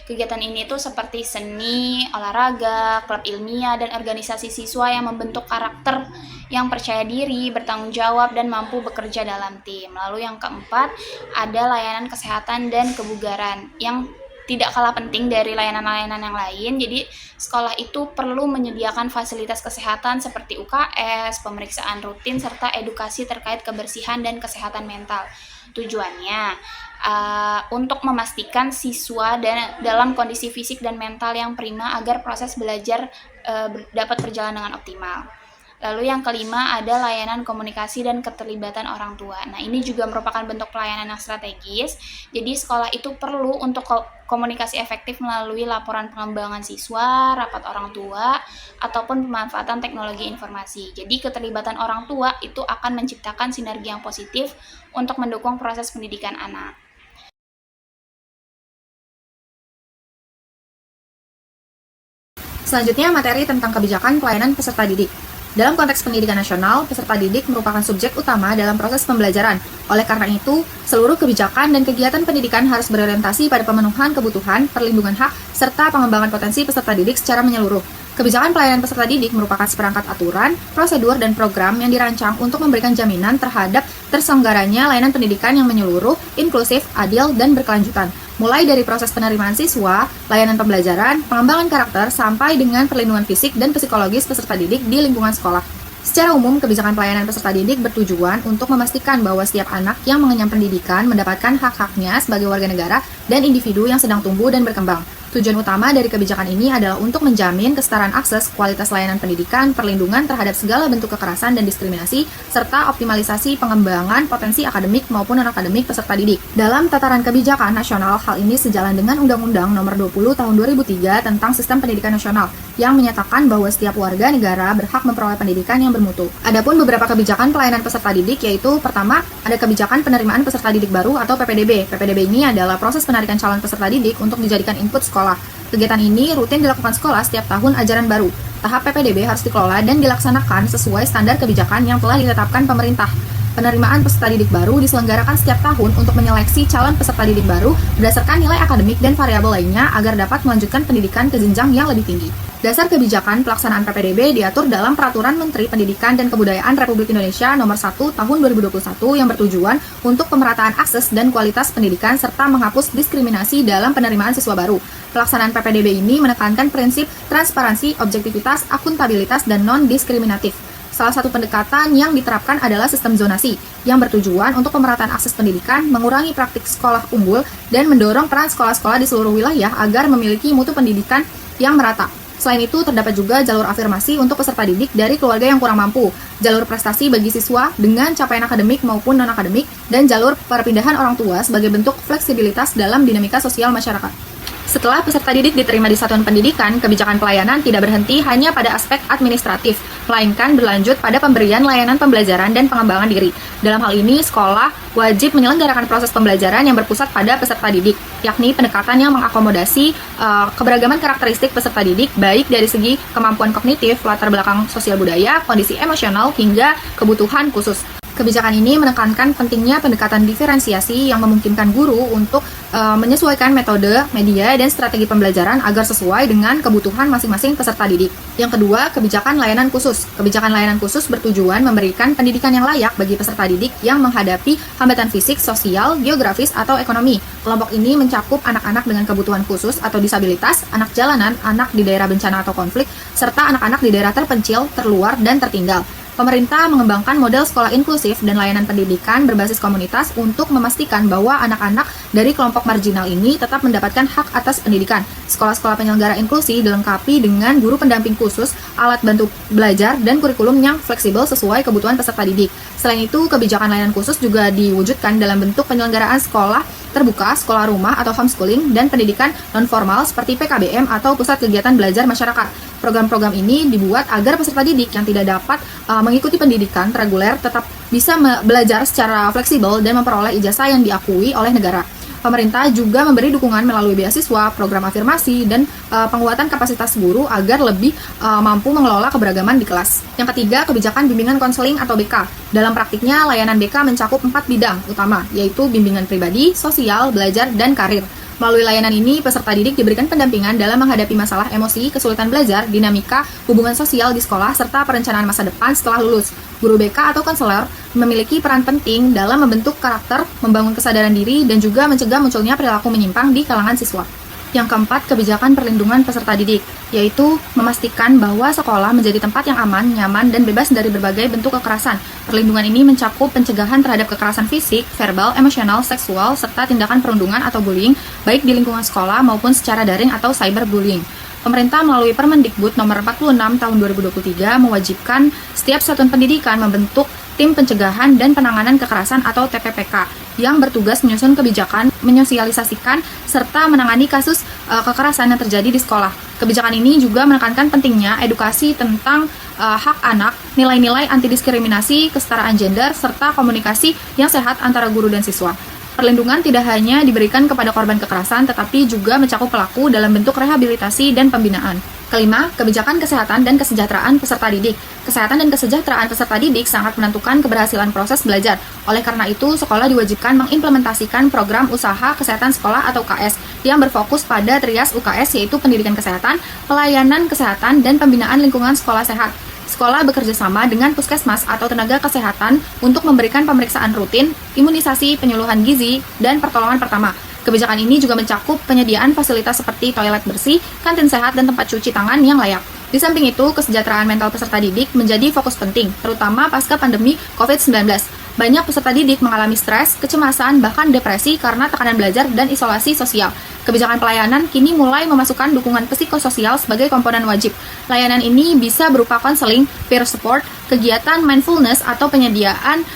Kegiatan ini tuh seperti seni, olahraga, klub ilmiah, dan organisasi siswa yang membentuk karakter yang percaya diri, bertanggung jawab, dan mampu bekerja dalam tim. Lalu yang keempat, ada layanan kesehatan dan kebugaran yang tidak kalah penting dari layanan-layanan yang lain. Jadi sekolah itu perlu menyediakan fasilitas kesehatan seperti UKS, pemeriksaan rutin, serta edukasi terkait kebersihan dan kesehatan mental. Tujuannya untuk memastikan siswa dalam kondisi fisik dan mental yang prima agar proses belajar dapat berjalan dengan optimal. Lalu yang kelima ada layanan komunikasi dan keterlibatan orang tua. Nah, ini juga merupakan bentuk pelayanan yang strategis. Jadi sekolah itu perlu untuk komunikasi efektif melalui laporan pengembangan siswa, rapat orang tua, ataupun pemanfaatan teknologi informasi. Jadi keterlibatan orang tua itu akan menciptakan sinergi yang positif untuk mendukung proses pendidikan anak. Selanjutnya, materi tentang kebijakan pelayanan peserta didik. Dalam konteks pendidikan nasional, peserta didik merupakan subjek utama dalam proses pembelajaran. Oleh karena itu, seluruh kebijakan dan kegiatan pendidikan harus berorientasi pada pemenuhan kebutuhan, perlindungan hak, serta pengembangan potensi peserta didik secara menyeluruh. Kebijakan pelayanan peserta didik merupakan seperangkat aturan, prosedur, dan program yang dirancang untuk memberikan jaminan terhadap terselenggaranya layanan pendidikan yang menyeluruh, inklusif, adil, dan berkelanjutan. Mulai dari proses penerimaan siswa, layanan pembelajaran, pengembangan karakter, sampai dengan perlindungan fisik dan psikologis peserta didik di lingkungan sekolah. Secara umum, kebijakan pelayanan peserta didik bertujuan untuk memastikan bahwa setiap anak yang mengenyam pendidikan mendapatkan hak-haknya sebagai warga negara dan individu yang sedang tumbuh dan berkembang. Tujuan utama dari kebijakan ini adalah untuk menjamin kesetaraan akses, kualitas layanan pendidikan, perlindungan terhadap segala bentuk kekerasan dan diskriminasi, serta optimalisasi pengembangan potensi akademik maupun non-akademik peserta didik. Dalam tataran kebijakan nasional, hal ini sejalan dengan Undang-Undang Nomor 20 Tahun 2003 tentang Sistem Pendidikan Nasional, yang menyatakan bahwa setiap warga negara berhak memperoleh pendidikan yang bermutu. Adapun beberapa kebijakan pelayanan peserta didik, yaitu pertama, ada kebijakan penerimaan peserta didik baru atau PPDB. PPDB ini adalah proses penarikan calon peserta didik untuk dijadikan input sekolah. Kegiatan ini rutin dilakukan sekolah setiap tahun ajaran baru. Tahap PPDB harus dikelola dan dilaksanakan sesuai standar kebijakan yang telah ditetapkan pemerintah. penerimaan peserta didik baru diselenggarakan setiap tahun untuk menyeleksi calon peserta didik baru berdasarkan nilai akademik dan variabel lainnya agar dapat melanjutkan pendidikan ke jenjang yang lebih tinggi. Dasar kebijakan pelaksanaan PPDB diatur dalam Peraturan Menteri Pendidikan dan Kebudayaan Republik Indonesia Nomor 1 Tahun 2021 yang bertujuan untuk pemerataan akses dan kualitas pendidikan serta menghapus diskriminasi dalam penerimaan siswa baru. Pelaksanaan PPDB ini menekankan prinsip transparansi, objektivitas, akuntabilitas, dan non-diskriminatif. Salah satu pendekatan yang diterapkan adalah sistem zonasi, yang bertujuan untuk pemerataan akses pendidikan, mengurangi praktik sekolah unggul, dan mendorong peran sekolah-sekolah di seluruh wilayah agar memiliki mutu pendidikan yang merata. Selain itu, terdapat juga jalur afirmasi untuk peserta didik dari keluarga yang kurang mampu, jalur prestasi bagi siswa dengan capaian akademik maupun non-akademik, dan jalur perpindahan orang tua sebagai bentuk fleksibilitas dalam dinamika sosial masyarakat. Setelah peserta didik diterima di satuan pendidikan, kebijakan pelayanan tidak berhenti hanya pada aspek administratif, melainkan berlanjut pada pemberian layanan pembelajaran dan pengembangan diri. Dalam hal ini, sekolah wajib menyelenggarakan proses pembelajaran yang berpusat pada peserta didik, yakni pendekatan yang mengakomodasi keberagaman karakteristik peserta didik, baik dari segi kemampuan kognitif, latar belakang sosial budaya, kondisi emosional, hingga kebutuhan khusus. Kebijakan ini menekankan pentingnya pendekatan diferensiasi yang memungkinkan guru untuk menyesuaikan metode, media, dan strategi pembelajaran agar sesuai dengan kebutuhan masing-masing peserta didik. Yang kedua, kebijakan layanan khusus. Kebijakan layanan khusus bertujuan memberikan pendidikan yang layak bagi peserta didik yang menghadapi hambatan fisik, sosial, geografis, atau ekonomi. Kelompok ini mencakup anak-anak dengan kebutuhan khusus atau disabilitas, anak jalanan, anak di daerah bencana atau konflik, serta anak-anak di daerah terpencil, terluar, dan tertinggal. Pemerintah mengembangkan model sekolah inklusif dan layanan pendidikan berbasis komunitas untuk memastikan bahwa anak-anak dari kelompok marginal ini tetap mendapatkan hak atas pendidikan. Sekolah-sekolah penyelenggara inklusi dilengkapi dengan guru pendamping khusus, alat bantu belajar, dan kurikulum yang fleksibel sesuai kebutuhan peserta didik. Selain itu, kebijakan layanan khusus juga diwujudkan dalam bentuk penyelenggaraan sekolah terbuka, sekolah rumah atau homeschooling, dan pendidikan non-formal seperti PKBM atau Pusat Kegiatan Belajar Masyarakat. Program-program ini dibuat agar peserta didik yang tidak dapat mengikuti pendidikan reguler tetap bisa belajar secara fleksibel dan memperoleh ijazah yang diakui oleh negara. Pemerintah juga memberi dukungan melalui beasiswa, program afirmasi, dan penguatan kapasitas guru agar lebih mampu mengelola keberagaman di kelas. Yang ketiga, kebijakan bimbingan konseling atau BK. Dalam praktiknya, layanan BK mencakup 4 bidang utama, yaitu bimbingan pribadi, sosial, belajar, dan karir. Melalui layanan ini, peserta didik diberikan pendampingan dalam menghadapi masalah emosi, kesulitan belajar, dinamika, hubungan sosial di sekolah, serta perencanaan masa depan setelah lulus. Guru BK atau konselor memiliki peran penting dalam membentuk karakter, membangun kesadaran diri, dan juga mencegah munculnya perilaku menyimpang di kalangan siswa. Yang keempat, kebijakan perlindungan peserta didik, yaitu memastikan bahwa sekolah menjadi tempat yang aman, nyaman, dan bebas dari berbagai bentuk kekerasan. Perlindungan ini mencakup pencegahan terhadap kekerasan fisik, verbal, emosional, seksual, serta tindakan perundungan atau bullying, baik di lingkungan sekolah maupun secara daring atau cyberbullying. Pemerintah melalui Permendikbud Nomor 46 Tahun 2023 mewajibkan setiap satuan pendidikan membentuk Tim Pencegahan dan Penanganan Kekerasan atau TPPK yang bertugas menyusun kebijakan, menyosialisasikan, serta menangani kasus kekerasan yang terjadi di sekolah. Kebijakan ini juga menekankan pentingnya edukasi tentang hak anak, nilai-nilai anti-diskriminasi, kesetaraan gender, serta komunikasi yang sehat antara guru dan siswa. Perlindungan tidak hanya diberikan kepada korban kekerasan, tetapi juga mencakup pelaku dalam bentuk rehabilitasi dan pembinaan. Kelima, kebijakan kesehatan dan kesejahteraan peserta didik. Kesehatan dan kesejahteraan peserta didik sangat menentukan keberhasilan proses belajar. Oleh karena itu, sekolah diwajibkan mengimplementasikan program usaha kesehatan sekolah atau UKS yang berfokus pada trias UKS, yaitu pendidikan kesehatan, pelayanan kesehatan, dan pembinaan lingkungan sekolah sehat. Sekolah bekerja sama dengan puskesmas atau tenaga kesehatan untuk memberikan pemeriksaan rutin, imunisasi, penyuluhan gizi, dan pertolongan pertama. Kebijakan ini juga mencakup penyediaan fasilitas seperti toilet bersih, kantin sehat, dan tempat cuci tangan yang layak. Di samping itu, kesejahteraan mental peserta didik menjadi fokus penting, terutama pasca pandemi COVID-19. Banyak peserta didik mengalami stres, kecemasan, bahkan depresi karena tekanan belajar dan isolasi sosial. Kebijakan pelayanan kini mulai memasukkan dukungan psikososial sebagai komponen wajib. Layanan ini bisa berupa konseling, peer support, kegiatan mindfulness, atau penyediaan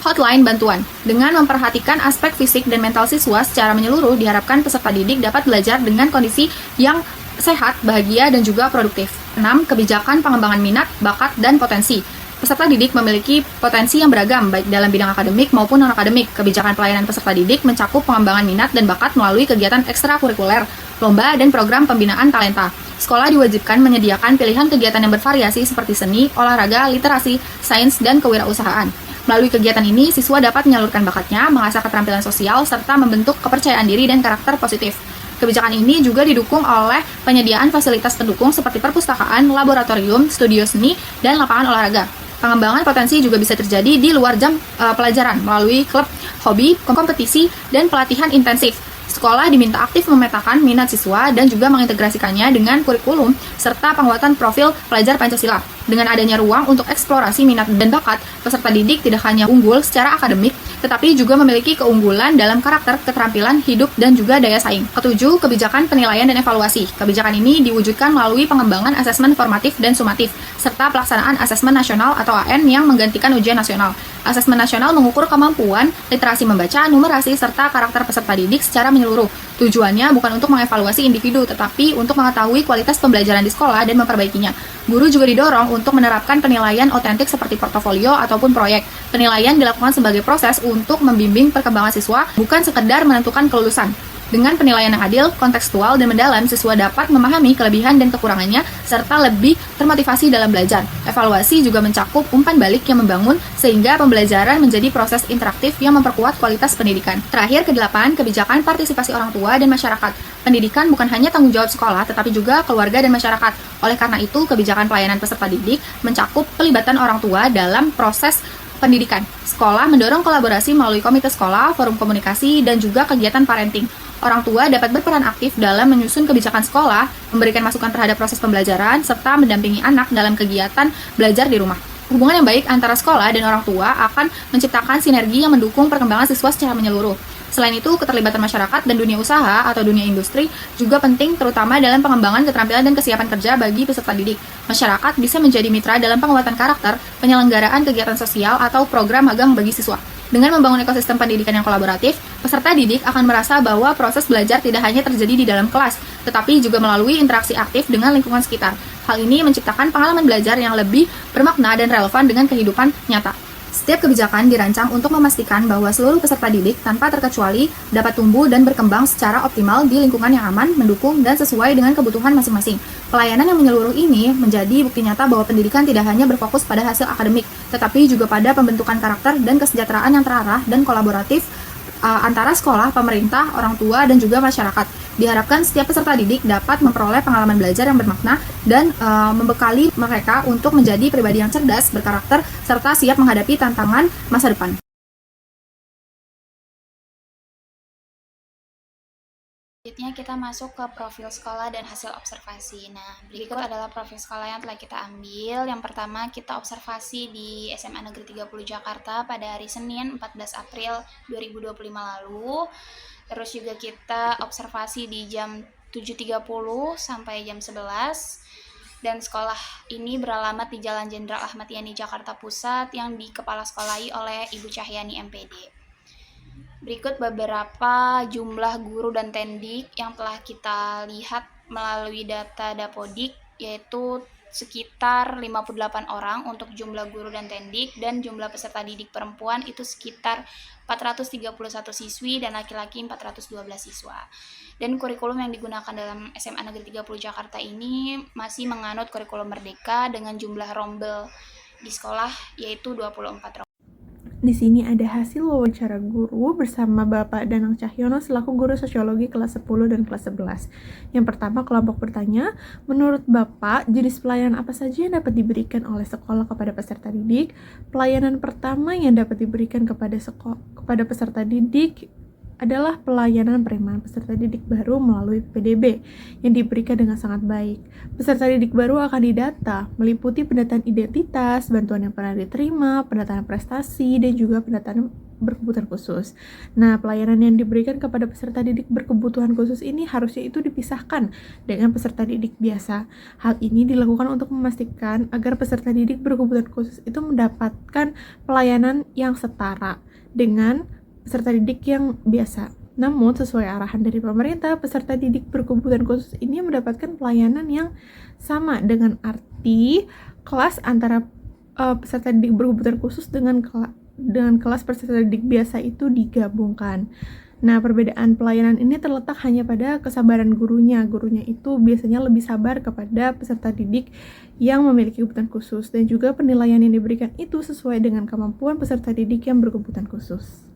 hotline bantuan. Dengan memperhatikan aspek fisik dan mental siswa secara menyeluruh, diharapkan peserta didik dapat belajar dengan kondisi yang sehat, bahagia, dan juga produktif. 6. Kebijakan pengembangan minat, bakat, dan potensi. Peserta didik memiliki potensi yang beragam, baik dalam bidang akademik maupun non-akademik. Kebijakan pelayanan peserta didik mencakup pengembangan minat dan bakat melalui kegiatan ekstrakurikuler, lomba, dan program pembinaan talenta. Sekolah diwajibkan menyediakan pilihan kegiatan yang bervariasi seperti seni, olahraga, literasi, sains, dan kewirausahaan. Melalui kegiatan ini, siswa dapat menyalurkan bakatnya, mengasah keterampilan sosial, serta membentuk kepercayaan diri dan karakter positif. Kebijakan ini juga didukung oleh penyediaan fasilitas pendukung seperti perpustakaan, laboratorium, studio seni, dan lapangan olahraga. Pengembangan potensi juga bisa terjadi di luar jam pelajaran melalui klub, hobi, kompetisi, dan pelatihan intensif. Sekolah diminta aktif memetakan minat siswa dan juga mengintegrasikannya dengan kurikulum serta penguatan profil pelajar Pancasila. Dengan adanya ruang untuk eksplorasi minat dan bakat, peserta didik tidak hanya unggul secara akademik, tetapi juga memiliki keunggulan dalam karakter, keterampilan hidup, dan juga daya saing. Ketujuh, kebijakan penilaian dan evaluasi. Kebijakan ini diwujudkan melalui pengembangan asesmen formatif dan sumatif, serta pelaksanaan asesmen nasional atau AN yang menggantikan ujian nasional. Asesmen nasional mengukur kemampuan, literasi membaca, numerasi, serta karakter peserta didik secara menyeluruh. Tujuannya bukan untuk mengevaluasi individu, tetapi untuk mengetahui kualitas pembelajaran di sekolah dan memperbaikinya. Guru juga didorong untuk menerapkan penilaian otentik seperti portofolio ataupun proyek. Penilaian dilakukan sebagai proses untuk membimbing perkembangan siswa, bukan sekedar menentukan kelulusan. Dengan penilaian yang adil, kontekstual, dan mendalam, siswa dapat memahami kelebihan dan kekurangannya, serta lebih termotivasi dalam belajar. Evaluasi juga mencakup umpan balik yang membangun, sehingga pembelajaran menjadi proses interaktif yang memperkuat kualitas pendidikan. Terakhir, ke-8, kebijakan partisipasi orang tua dan masyarakat. Pendidikan bukan hanya tanggung jawab sekolah, tetapi juga keluarga dan masyarakat. Oleh karena itu, kebijakan pelayanan peserta didik mencakup pelibatan orang tua dalam proses pendidikan. Sekolah mendorong kolaborasi melalui komite sekolah, forum komunikasi, dan juga kegiatan parenting. Orang tua dapat berperan aktif dalam menyusun kebijakan sekolah, memberikan masukan terhadap proses pembelajaran, serta mendampingi anak dalam kegiatan belajar di rumah. Hubungan yang baik antara sekolah dan orang tua akan menciptakan sinergi yang mendukung perkembangan siswa secara menyeluruh. Selain itu, keterlibatan masyarakat dan dunia usaha atau dunia industri juga penting, terutama dalam pengembangan keterampilan dan kesiapan kerja bagi peserta didik. Masyarakat bisa menjadi mitra dalam penguatan karakter, penyelenggaraan kegiatan sosial, atau program magang bagi siswa. Dengan membangun ekosistem pendidikan yang kolaboratif, peserta didik akan merasa bahwa proses belajar tidak hanya terjadi di dalam kelas, tetapi juga melalui interaksi aktif dengan lingkungan sekitar. Hal ini menciptakan pengalaman belajar yang lebih bermakna dan relevan dengan kehidupan nyata. Setiap kebijakan dirancang untuk memastikan bahwa seluruh peserta didik tanpa terkecuali dapat tumbuh dan berkembang secara optimal di lingkungan yang aman, mendukung, dan sesuai dengan kebutuhan masing-masing. Pelayanan yang menyeluruh ini menjadi bukti nyata bahwa pendidikan tidak hanya berfokus pada hasil akademik, tetapi juga pada pembentukan karakter dan kesejahteraan yang terarah dan kolaboratif antara sekolah, pemerintah, orang tua, dan juga masyarakat. Diharapkan setiap peserta didik dapat memperoleh pengalaman belajar yang bermakna dan membekali mereka untuk menjadi pribadi yang cerdas, berkarakter, serta siap menghadapi tantangan masa depan. Selanjutnya kita masuk ke profil sekolah dan hasil observasi. Nah, berikut adalah profil sekolah yang telah kita ambil. Yang pertama, kita observasi di SMA Negeri 30 Jakarta pada hari Senin 14 April 2025 lalu. Terus juga kita observasi di jam 7.30 sampai jam 11. Dan sekolah ini beralamat di Jalan Jenderal Ahmad Yani, Jakarta Pusat, yang dikepalasekolahi oleh Ibu Cahyani MPD. Berikut beberapa jumlah guru dan tendik yang telah kita lihat melalui data Dapodik, yaitu sekitar 58 orang untuk jumlah guru dan tendik, dan jumlah peserta didik perempuan itu sekitar 431 siswi dan laki-laki 412 siswa. Dan kurikulum yang digunakan dalam SMA Negeri 30 Jakarta ini masih menganut kurikulum merdeka dengan jumlah rombel di sekolah yaitu 24 rombel. Di sini ada hasil wawancara guru bersama Bapak Danang Cahyono selaku guru sosiologi kelas 10 dan kelas 11. Yang pertama, kelompok bertanya, menurut Bapak, jenis pelayanan apa saja yang dapat diberikan oleh sekolah kepada peserta didik? Pelayanan pertama yang dapat diberikan kepada peserta didik adalah pelayanan penerimaan peserta didik baru melalui PDB yang diberikan dengan sangat baik. Peserta didik baru akan didata, meliputi pendataan identitas, bantuan yang pernah diterima, pendataan prestasi, dan juga pendataan berkebutuhan khusus. Nah, pelayanan yang diberikan kepada peserta didik berkebutuhan khusus ini harusnya itu dipisahkan dengan peserta didik biasa. Hal ini dilakukan untuk memastikan agar peserta didik berkebutuhan khusus itu mendapatkan pelayanan yang setara dengan peserta didik yang biasa. Namun, sesuai arahan dari pemerintah, peserta didik berkebutuhan khusus ini mendapatkan pelayanan yang sama dengan arti kelas antara peserta didik berkebutuhan khusus dengan kelas peserta didik biasa itu digabungkan. Nah, perbedaan pelayanan ini terletak hanya pada kesabaran gurunya. Gurunya itu biasanya lebih sabar kepada peserta didik yang memiliki kebutuhan khusus, dan juga penilaian yang diberikan itu sesuai dengan kemampuan peserta didik yang berkebutuhan khusus.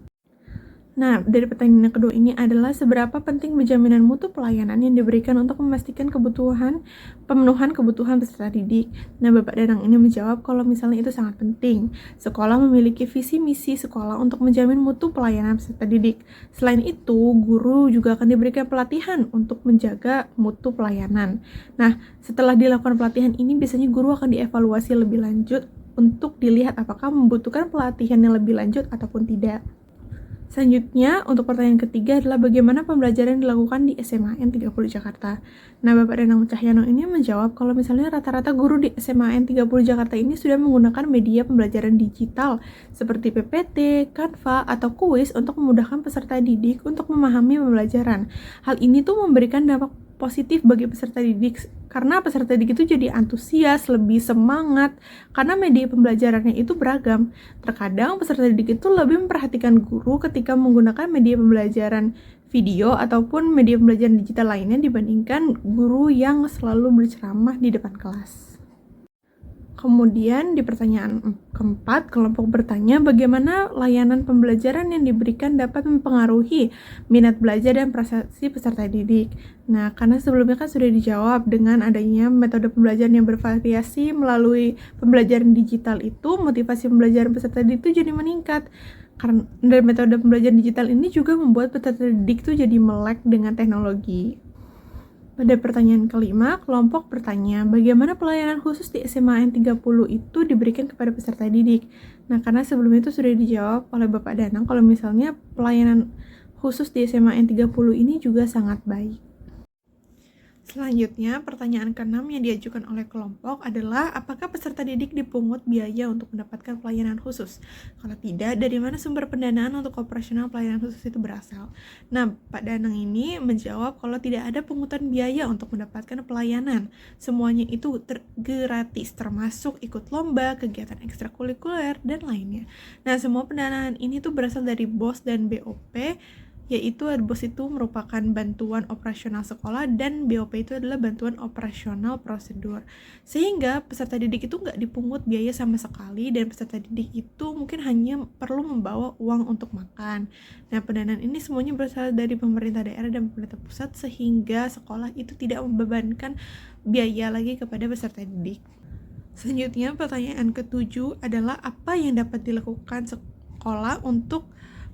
Nah, dari pertanyaan yang kedua ini adalah seberapa penting penjaminan mutu pelayanan yang diberikan untuk memastikan pemenuhan kebutuhan peserta didik. Nah, Bapak Danang ini menjawab kalau misalnya itu sangat penting. Sekolah memiliki visi misi sekolah untuk menjamin mutu pelayanan peserta didik. Selain itu, guru juga akan diberikan pelatihan untuk menjaga mutu pelayanan. Nah, setelah dilakukan pelatihan ini, biasanya guru akan dievaluasi lebih lanjut untuk dilihat apakah membutuhkan pelatihan yang lebih lanjut ataupun tidak. Selanjutnya, untuk pertanyaan ketiga adalah bagaimana pembelajaran dilakukan di SMAN 30 Jakarta. Nah, Bapak Danang Cahyono ini menjawab kalau misalnya rata-rata guru di SMAN 30 Jakarta ini sudah menggunakan media pembelajaran digital seperti PPT, Canva, atau kuis untuk memudahkan peserta didik untuk memahami pembelajaran. Hal ini tuh memberikan dampak positif bagi peserta didik karena peserta didik itu jadi antusias, lebih semangat karena media pembelajarannya itu beragam. Terkadang peserta didik itu lebih memperhatikan guru ketika menggunakan media pembelajaran video ataupun media pembelajaran digital lainnya dibandingkan guru yang selalu berceramah di depan kelas. Kemudian di pertanyaan keempat, kelompok bertanya bagaimana layanan pembelajaran yang diberikan dapat mempengaruhi minat belajar dan prestasi peserta didik. Nah, karena sebelumnya kan sudah dijawab dengan adanya metode pembelajaran yang bervariasi melalui pembelajaran digital itu, motivasi pembelajaran peserta didik itu jadi meningkat. Karena dari metode pembelajaran digital ini juga membuat peserta didik itu jadi melek dengan teknologi. Pada pertanyaan kelima, kelompok bertanya, bagaimana pelayanan khusus di SMAN 30 itu diberikan kepada peserta didik? Nah, karena sebelumnya itu sudah dijawab oleh Bapak Danang, kalau misalnya pelayanan khusus di SMAN 30 ini juga sangat baik. Selanjutnya, pertanyaan ke-6 yang diajukan oleh kelompok adalah apakah peserta didik dipungut biaya untuk mendapatkan pelayanan khusus? Kalau tidak, dari mana sumber pendanaan untuk operasional pelayanan khusus itu berasal? Nah, Pak Danang ini menjawab kalau tidak ada pungutan biaya untuk mendapatkan pelayanan. Semuanya itu gratis, termasuk ikut lomba, kegiatan ekstrakurikuler, dan lainnya. Nah, semua pendanaan ini tuh berasal dari BOS dan BOP, yaitu BOS itu merupakan bantuan operasional sekolah dan BOP itu adalah bantuan operasional prosedur. Sehingga peserta didik itu nggak dipungut biaya sama sekali dan peserta didik itu mungkin hanya perlu membawa uang untuk makan. Nah, pendanaan ini semuanya berasal dari pemerintah daerah dan pemerintah pusat sehingga sekolah itu tidak membebankan biaya lagi kepada peserta didik. Selanjutnya, pertanyaan ke-7 adalah apa yang dapat dilakukan sekolah untuk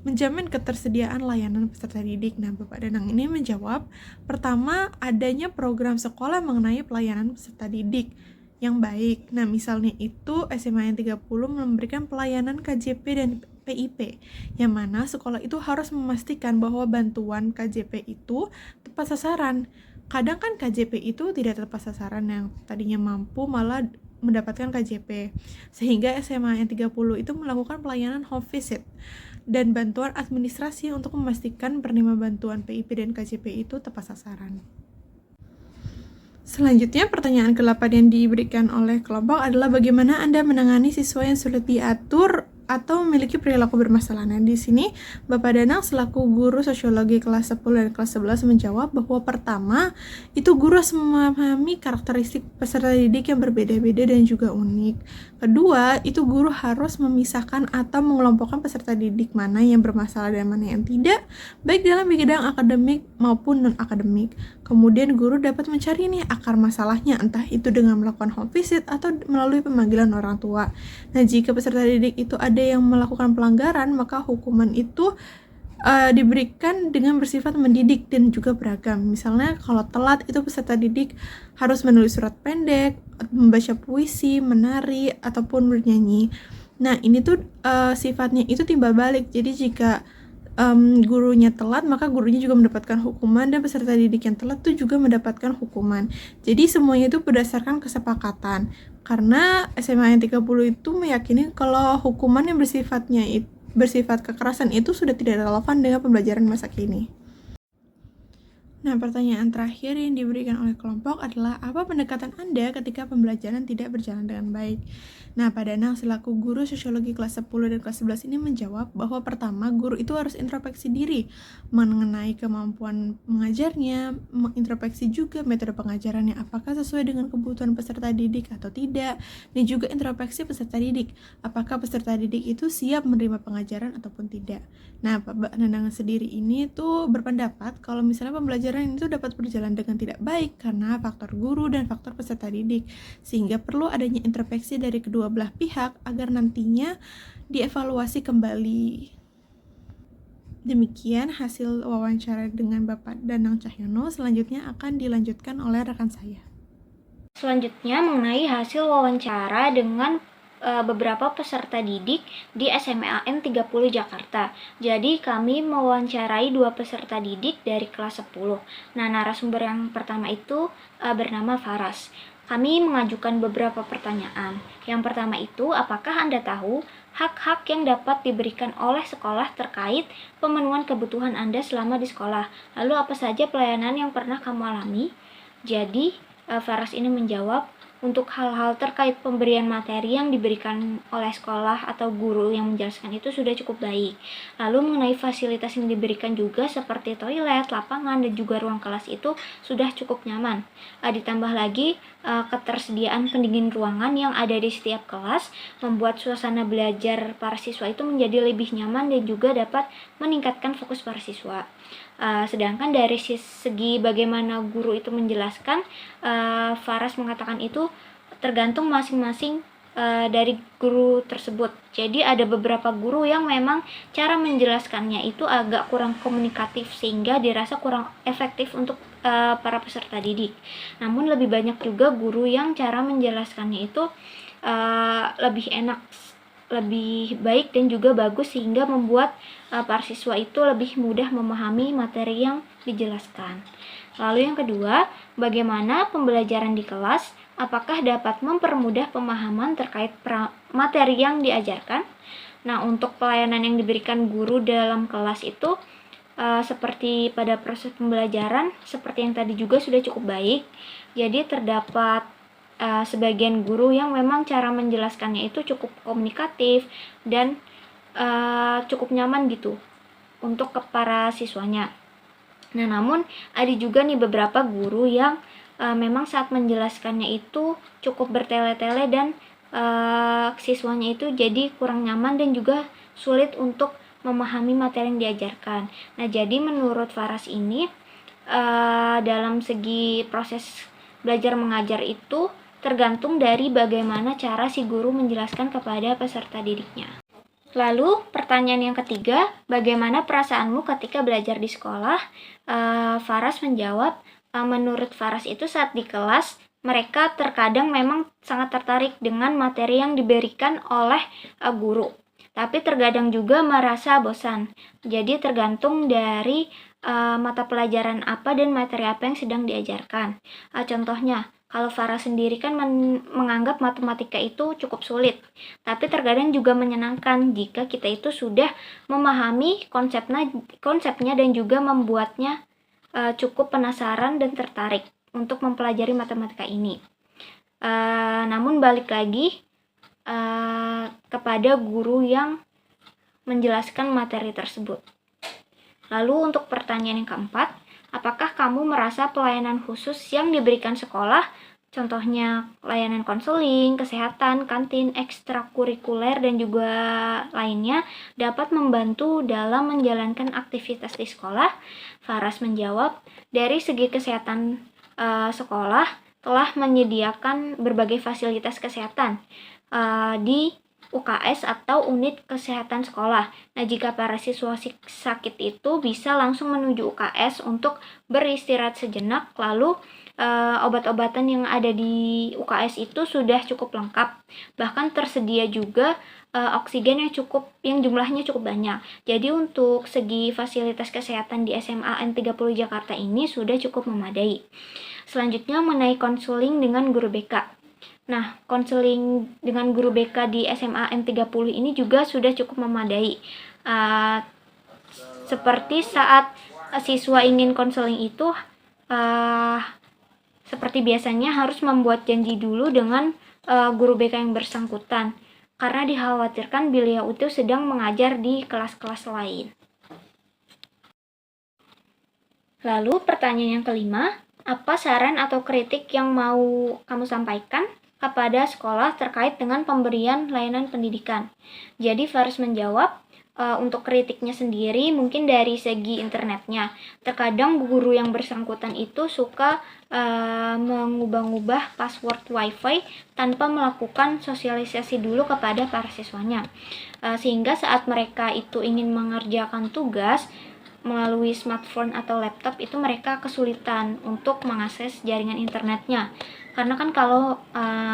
menjamin ketersediaan layanan peserta didik. Nah, Bapak Danang ini menjawab, pertama, adanya program sekolah mengenai pelayanan peserta didik yang baik. Nah, misalnya itu SMAN 30 memberikan pelayanan KJP dan PIP, yang mana sekolah itu harus memastikan bahwa bantuan KJP itu tepat sasaran. Kadang kan KJP itu tidak tepat sasaran, yang tadinya mampu malah mendapatkan KJP. Sehingga SMAN 30 itu melakukan pelayanan home visit dan bantuan administrasi untuk memastikan penerima bantuan PIP dan KJP itu tepat sasaran. Selanjutnya, pertanyaan ke-8 yang diberikan oleh kelompok adalah bagaimana Anda menangani siswa yang sulit diatur atau memiliki perilaku bermasalah. Nah, di sini Bapak Danang selaku guru sosiologi kelas 10 dan kelas 11 menjawab bahwa pertama, itu guru harus memahami karakteristik peserta didik yang berbeda-beda dan juga unik. Kedua, itu guru harus memisahkan atau mengelompokkan peserta didik mana yang bermasalah dan mana yang tidak, baik dalam bidang akademik maupun non-akademik. Kemudian guru dapat mencari nih akar masalahnya, entah itu dengan melakukan home visit atau melalui pemanggilan orang tua. Nah, jika peserta didik itu ada yang melakukan pelanggaran, maka hukuman itu diberikan dengan bersifat mendidik dan juga beragam. Misalnya kalau telat itu peserta didik harus menulis surat pendek, membaca puisi, menari, ataupun bernyanyi. Nah, ini tuh sifatnya itu timbal balik. Jadi jika gurunya telat, maka gurunya juga mendapatkan hukuman dan peserta didik yang telat tuh juga mendapatkan hukuman. Jadi semuanya itu berdasarkan kesepakatan. Karena SMAN 30 itu meyakini kalau hukuman yang bersifat kekerasan itu sudah tidak relevan dengan pembelajaran masa kini. Nah, pertanyaan terakhir yang diberikan oleh kelompok adalah apa pendekatan Anda ketika pembelajaran tidak berjalan dengan baik? Nah, Pak Danang selaku guru sosiologi kelas 10 dan kelas 11 ini menjawab bahwa pertama, guru itu harus introspeksi diri mengenai kemampuan mengajarnya, mengintrospeksi juga metode pengajarannya apakah sesuai dengan kebutuhan peserta didik atau tidak, dan juga introspeksi peserta didik, apakah peserta didik itu siap menerima pengajaran ataupun tidak. Nah, Pak Danang sendiri ini tuh berpendapat kalau misalnya pembelajaran itu dapat berjalan dengan tidak baik karena faktor guru dan faktor peserta didik, sehingga perlu adanya introspeksi dari kedua belah pihak agar nantinya dievaluasi kembali. Demikian hasil wawancara dengan Bapak Danang Cahyono. Selanjutnya akan dilanjutkan oleh rekan saya. Selanjutnya mengenai hasil wawancara dengan beberapa peserta didik di SMAN 30 Jakarta. Jadi kami mewawancarai 2 peserta didik dari kelas 10. Nah, narasumber yang pertama itu bernama Faras. Kami mengajukan beberapa pertanyaan. Yang pertama itu, apakah Anda tahu hak-hak yang dapat diberikan oleh sekolah terkait pemenuhan kebutuhan Anda selama di sekolah? Lalu apa saja pelayanan yang pernah kamu alami? Jadi, Faras ini menjawab, untuk hal-hal terkait pemberian materi yang diberikan oleh sekolah atau guru yang menjelaskan itu sudah cukup baik. Lalu mengenai fasilitas yang diberikan juga seperti toilet, lapangan, dan juga ruang kelas itu sudah cukup nyaman. Ditambah lagi ketersediaan pendingin ruangan yang ada di setiap kelas membuat suasana belajar para siswa itu menjadi lebih nyaman dan juga dapat meningkatkan fokus para siswa. Sedangkan dari segi bagaimana guru itu menjelaskan, Faras mengatakan itu tergantung masing-masing dari guru tersebut. Jadi ada beberapa guru yang memang cara menjelaskannya itu agak kurang komunikatif sehingga dirasa kurang efektif untuk para peserta didik. Namun lebih banyak juga guru yang cara menjelaskannya itu lebih enak, lebih baik dan juga bagus sehingga membuat para siswa itu lebih mudah memahami materi yang dijelaskan. Lalu yang kedua, bagaimana pembelajaran di kelas? Apakah dapat mempermudah pemahaman terkait materi yang diajarkan? Nah, untuk pelayanan yang diberikan guru dalam kelas itu seperti pada proses pembelajaran, seperti yang tadi juga sudah cukup baik. Jadi terdapat sebagian guru yang memang cara menjelaskannya itu cukup komunikatif dan cukup nyaman gitu untuk ke para siswanya. Nah, namun ada juga nih beberapa guru yang memang saat menjelaskannya itu cukup bertele-tele dan siswanya itu jadi kurang nyaman dan juga sulit untuk memahami materi yang diajarkan. Nah, jadi menurut Faras ini dalam segi proses belajar mengajar itu tergantung dari bagaimana cara si guru menjelaskan kepada peserta didiknya. Lalu pertanyaan yang ketiga, bagaimana perasaanmu ketika belajar di sekolah? Faras menjawab, menurut Faras itu saat di kelas mereka terkadang memang sangat tertarik dengan materi yang diberikan oleh guru, tapi terkadang juga merasa bosan. Jadi tergantung dari mata pelajaran apa dan materi apa yang sedang diajarkan. Contohnya, kalau Farah sendiri kan menganggap matematika itu cukup sulit, tapi terkadang juga menyenangkan jika kita itu sudah memahami konsepnya dan juga membuatnya cukup penasaran dan tertarik untuk mempelajari matematika ini. Namun balik lagi kepada guru yang menjelaskan materi tersebut. Lalu untuk pertanyaan yang keempat, apakah kamu merasa pelayanan khusus yang diberikan sekolah, contohnya layanan konseling, kesehatan, kantin, ekstrakurikuler, dan juga lainnya, dapat membantu dalam menjalankan aktivitas di sekolah? Faras menjawab, dari segi kesehatan sekolah telah menyediakan berbagai fasilitas kesehatan di UKS atau unit kesehatan sekolah. Nah, jika para siswa sakit itu bisa langsung menuju UKS untuk beristirahat sejenak, lalu obat-obatan yang ada di UKS itu sudah cukup lengkap. Bahkan tersedia juga oksigen yang jumlahnya cukup banyak. Jadi untuk segi fasilitas kesehatan di SMAN 30 Jakarta ini sudah cukup memadai. Selanjutnya mengenai konseling dengan guru BK. Nah, konseling dengan guru BK di SMAN 30 ini juga sudah cukup memadai. Seperti saat siswa ingin konseling itu eh, seperti biasanya harus membuat janji dulu dengan guru BK yang bersangkutan, karena dikhawatirkan beliau itu sedang mengajar di kelas-kelas lain. Lalu pertanyaan yang kelima, apa saran atau kritik yang mau kamu sampaikan kepada sekolah terkait dengan pemberian layanan pendidikan? Jadi Faris menjawab, untuk kritiknya sendiri mungkin dari segi internetnya. Terkadang guru yang bersangkutan itu suka mengubah-ubah password WiFi tanpa melakukan sosialisasi dulu kepada para siswanya. Sehingga saat mereka itu ingin mengerjakan tugas melalui smartphone atau laptop itu mereka kesulitan untuk mengakses jaringan internetnya, karena kan kalau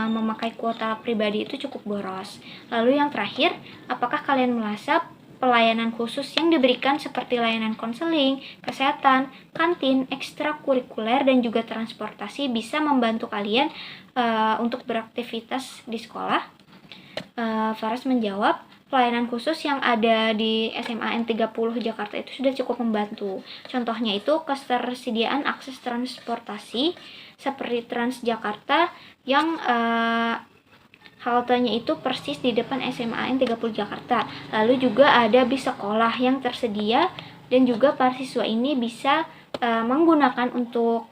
memakai kuota pribadi itu cukup boros. Lalu yang terakhir, apakah kalian merasa pelayanan khusus yang diberikan seperti layanan konseling, kesehatan, kantin, ekstrakurikuler, dan juga transportasi bisa membantu kalian untuk beraktivitas di sekolah? Faras menjawab, pelayanan khusus yang ada di SMA N30 Jakarta itu sudah cukup membantu. Contohnya itu ketersediaan akses transportasi seperti Transjakarta yang haltenya itu persis di depan SMA N30 Jakarta. Lalu juga ada bis sekolah yang tersedia dan juga para siswa ini bisa menggunakan untuk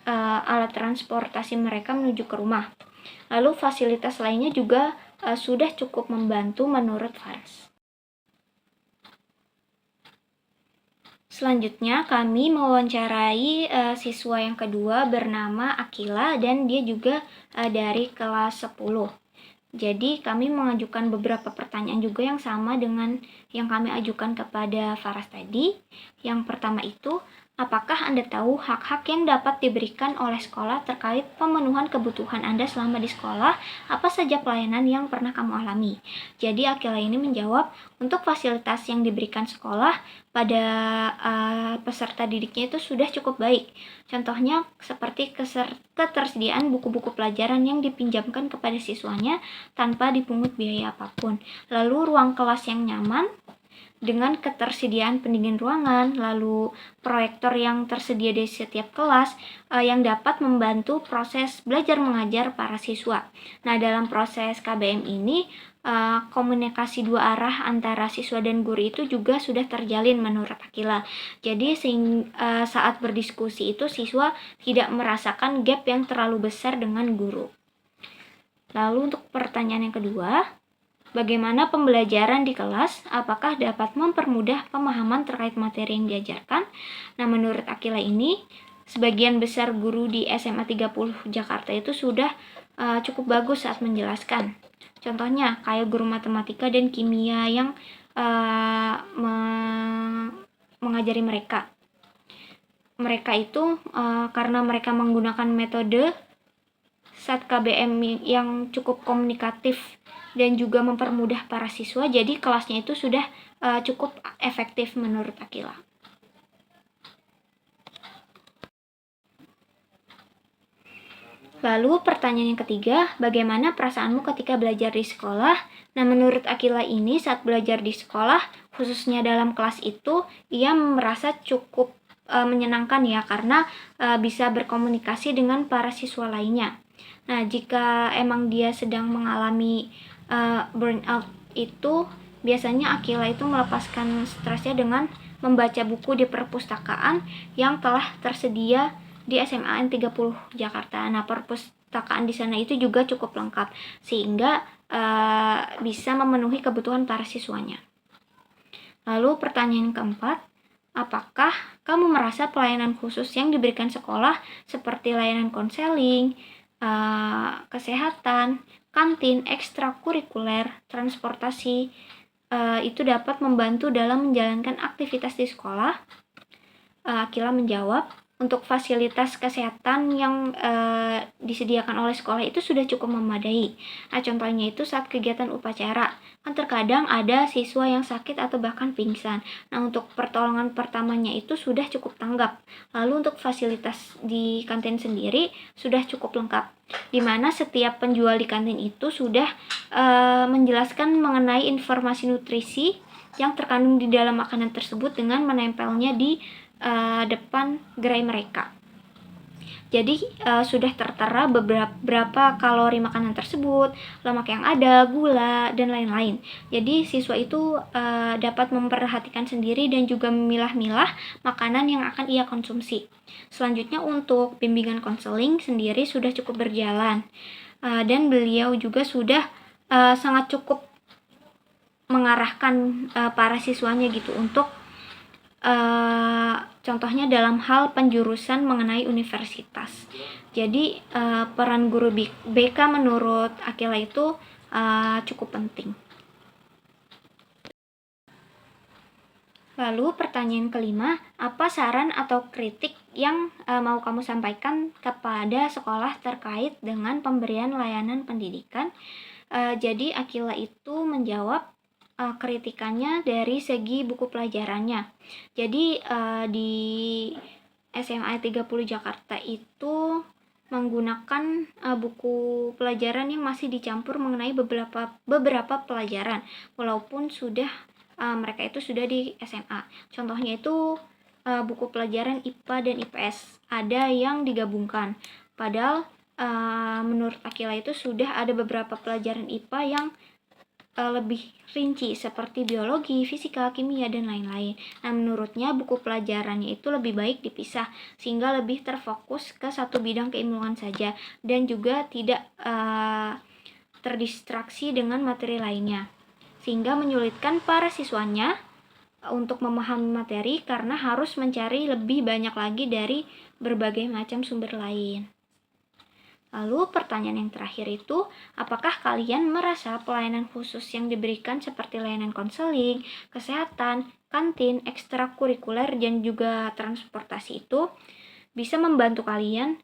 alat transportasi mereka menuju ke rumah. Lalu fasilitas lainnya juga sudah cukup membantu menurut Faras. Selanjutnya kami mewawancarai siswa yang kedua bernama Akila dan dia juga dari kelas 10. Jadi kami mengajukan beberapa pertanyaan juga yang sama dengan yang kami ajukan kepada Faras tadi. Yang pertama itu, apakah Anda tahu hak-hak yang dapat diberikan oleh sekolah terkait pemenuhan kebutuhan Anda selama di sekolah? Apa saja pelayanan yang pernah kamu alami? Jadi Akila ini menjawab, untuk fasilitas yang diberikan sekolah pada peserta didiknya itu sudah cukup baik. Contohnya seperti ketersediaan buku-buku pelajaran yang dipinjamkan kepada siswanya tanpa dipungut biaya apapun. Lalu ruang kelas yang nyaman, dengan ketersediaan pendingin ruangan, lalu proyektor yang tersedia di setiap kelas yang dapat membantu proses belajar mengajar para siswa. Nah, dalam proses KBM ini komunikasi dua arah antara siswa dan guru itu juga sudah terjalin menurut Akila. Jadi saat berdiskusi itu siswa tidak merasakan gap yang terlalu besar dengan guru. Lalu untuk pertanyaan yang kedua, bagaimana pembelajaran di kelas? Apakah dapat mempermudah pemahaman terkait materi yang diajarkan? Nah, menurut Akila ini, sebagian besar guru di SMA 30 Jakarta itu sudah cukup bagus saat menjelaskan. Contohnya, kayak guru matematika dan kimia yang mengajari mereka. Mereka itu karena mereka menggunakan metode saat KBM yang cukup komunikatif dan juga mempermudah para siswa, jadi kelasnya itu sudah cukup efektif menurut Akila. Lalu pertanyaan yang ketiga, bagaimana perasaanmu ketika belajar di sekolah? Nah, menurut Akila ini saat belajar di sekolah, khususnya dalam kelas itu, ia merasa cukup menyenangkan ya, karena bisa berkomunikasi dengan para siswa lainnya. Nah, jika emang dia sedang mengalami burnout itu, biasanya Akila itu melepaskan stresnya dengan membaca buku di perpustakaan yang telah tersedia di SMA N30 Jakarta. Nah, perpustakaan di sana itu juga cukup lengkap sehingga bisa memenuhi kebutuhan para siswanya. Lalu pertanyaan keempat, apakah kamu merasa pelayanan khusus yang diberikan sekolah seperti layanan konseling, kesehatan, kantin, ekstrakurikuler, transportasi itu dapat membantu dalam menjalankan aktivitas di sekolah? Akila menjawab, untuk fasilitas kesehatan yang disediakan oleh sekolah itu sudah cukup memadai. Nah, contohnya itu saat kegiatan upacara, kan terkadang ada siswa yang sakit atau bahkan pingsan. Nah, untuk pertolongan pertamanya itu sudah cukup tanggap. Lalu untuk fasilitas di kantin sendiri sudah cukup lengkap, di mana setiap penjual di kantin itu sudah menjelaskan mengenai informasi nutrisi yang terkandung di dalam makanan tersebut dengan menempelnya di depan gerai mereka. Jadi sudah tertera berapa kalori makanan tersebut, lemak yang ada, gula, dan lain-lain. Jadi siswa itu dapat memperhatikan sendiri dan juga memilah-milah makanan yang akan ia konsumsi. Selanjutnya untuk bimbingan konseling sendiri sudah cukup berjalan, dan beliau juga sudah sangat cukup mengarahkan para siswanya gitu untuk contohnya dalam hal penjurusan mengenai universitas. Jadi peran guru BK menurut Akila itu cukup penting. Lalu pertanyaan kelima, apa saran atau kritik yang mau kamu sampaikan kepada sekolah terkait dengan pemberian layanan pendidikan? Jadi Akila itu menjawab kritikannya dari segi buku pelajarannya. Jadi di SMA 30 Jakarta itu menggunakan buku pelajaran yang masih dicampur mengenai beberapa pelajaran, walaupun sudah mereka itu sudah di SMA. Contohnya itu buku pelajaran IPA dan IPS ada yang digabungkan. Padahal menurut Akila itu sudah ada beberapa pelajaran IPA yang lebih rinci seperti biologi, fisika, kimia, dan lain-lain. Nah, menurutnya buku pelajarannya itu lebih baik dipisah sehingga lebih terfokus ke satu bidang keilmuan saja dan juga tidak terdistraksi dengan materi lainnya, sehingga menyulitkan para siswanya untuk memahami materi karena harus mencari lebih banyak lagi dari berbagai macam sumber lain. Lalu pertanyaan yang terakhir itu, apakah kalian merasa pelayanan khusus yang diberikan seperti layanan konseling, kesehatan, kantin, ekstrakurikuler, dan juga transportasi itu bisa membantu kalian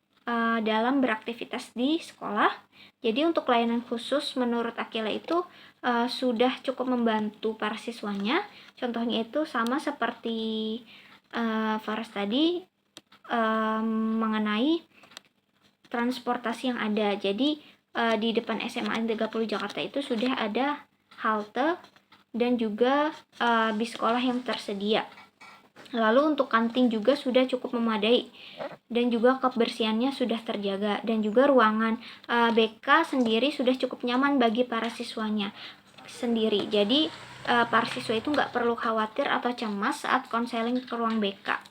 dalam beraktivitas di sekolah? Jadi untuk layanan khusus menurut Akila itu sudah cukup membantu para siswanya. Contohnya itu sama seperti Faras tadi mengenai transportasi yang ada. Jadi di depan SMA 30 Jakarta itu sudah ada halte dan juga bis sekolah yang tersedia. Lalu untuk kantin juga sudah cukup memadai dan juga kebersihannya sudah terjaga, dan juga ruangan BK sendiri sudah cukup nyaman bagi para siswanya sendiri. Jadi para siswa itu nggak perlu khawatir atau cemas saat konseling ke ruang BK.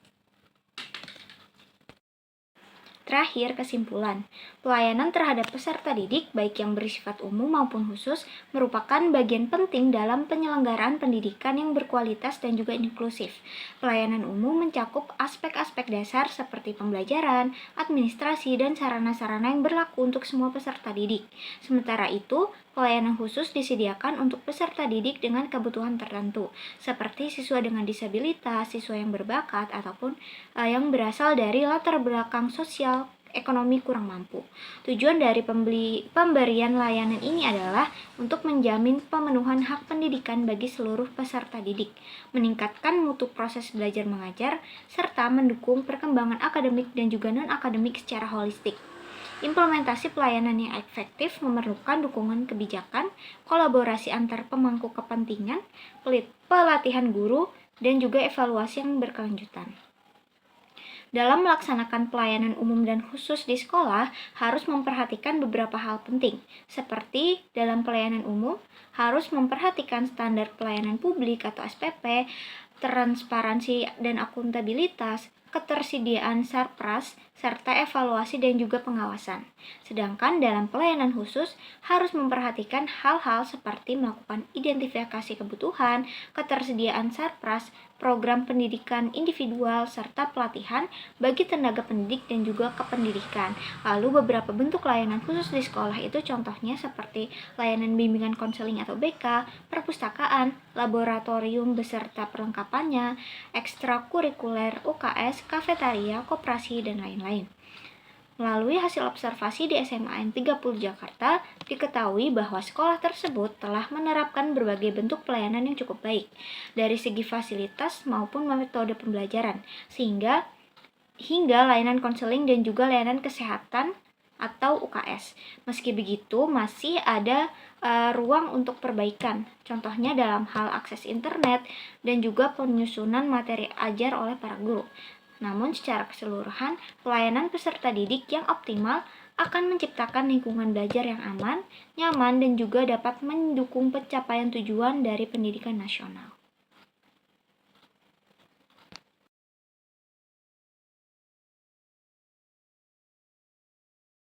Terakhir, kesimpulan. Pelayanan terhadap peserta didik, baik yang bersifat umum maupun khusus, merupakan bagian penting dalam penyelenggaraan pendidikan yang berkualitas dan juga inklusif. Pelayanan umum mencakup aspek-aspek dasar seperti pembelajaran, administrasi, dan sarana-sarana yang berlaku untuk semua peserta didik. Sementara itu, pelayanan khusus disediakan untuk peserta didik dengan kebutuhan tertentu, seperti siswa dengan disabilitas, siswa yang berbakat, ataupun yang berasal dari latar belakang sosial ekonomi kurang mampu. Tujuan dari pemberian layanan ini adalah untuk menjamin pemenuhan hak pendidikan bagi seluruh peserta didik, meningkatkan mutu proses belajar mengajar, serta mendukung perkembangan akademik dan juga non-akademik secara holistik. Implementasi pelayanan yang efektif memerlukan dukungan kebijakan, kolaborasi antar pemangku kepentingan, pelatihan guru, dan juga evaluasi yang berkelanjutan. Dalam melaksanakan pelayanan umum dan khusus di sekolah, harus memperhatikan beberapa hal penting, seperti dalam pelayanan umum, harus memperhatikan standar pelayanan publik atau SPP, transparansi dan akuntabilitas, ketersediaan sarpras, serta evaluasi dan juga pengawasan. Sedangkan dalam pelayanan khusus harus memperhatikan hal-hal seperti melakukan identifikasi kebutuhan, ketersediaan sarpras, program pendidikan individual, serta pelatihan bagi tenaga pendidik dan juga kependidikan. Lalu beberapa bentuk layanan khusus di sekolah itu contohnya seperti layanan bimbingan konseling atau BK, perpustakaan, laboratorium beserta perlengkapannya, ekstrakurikuler, UKS, kafetaria, koperasi, dan lain-lain. Melalui hasil observasi di SMA 30 Jakarta, diketahui bahwa sekolah tersebut telah menerapkan berbagai bentuk pelayanan yang cukup baik dari segi fasilitas maupun metode pembelajaran, hingga layanan konseling dan juga layanan kesehatan atau UKS. Meski begitu, masih ada ruang untuk perbaikan, contohnya dalam hal akses internet dan juga penyusunan materi ajar oleh para guru. Namun secara keseluruhan, pelayanan peserta didik yang optimal akan menciptakan lingkungan belajar yang aman, nyaman, dan juga dapat mendukung pencapaian tujuan dari pendidikan nasional.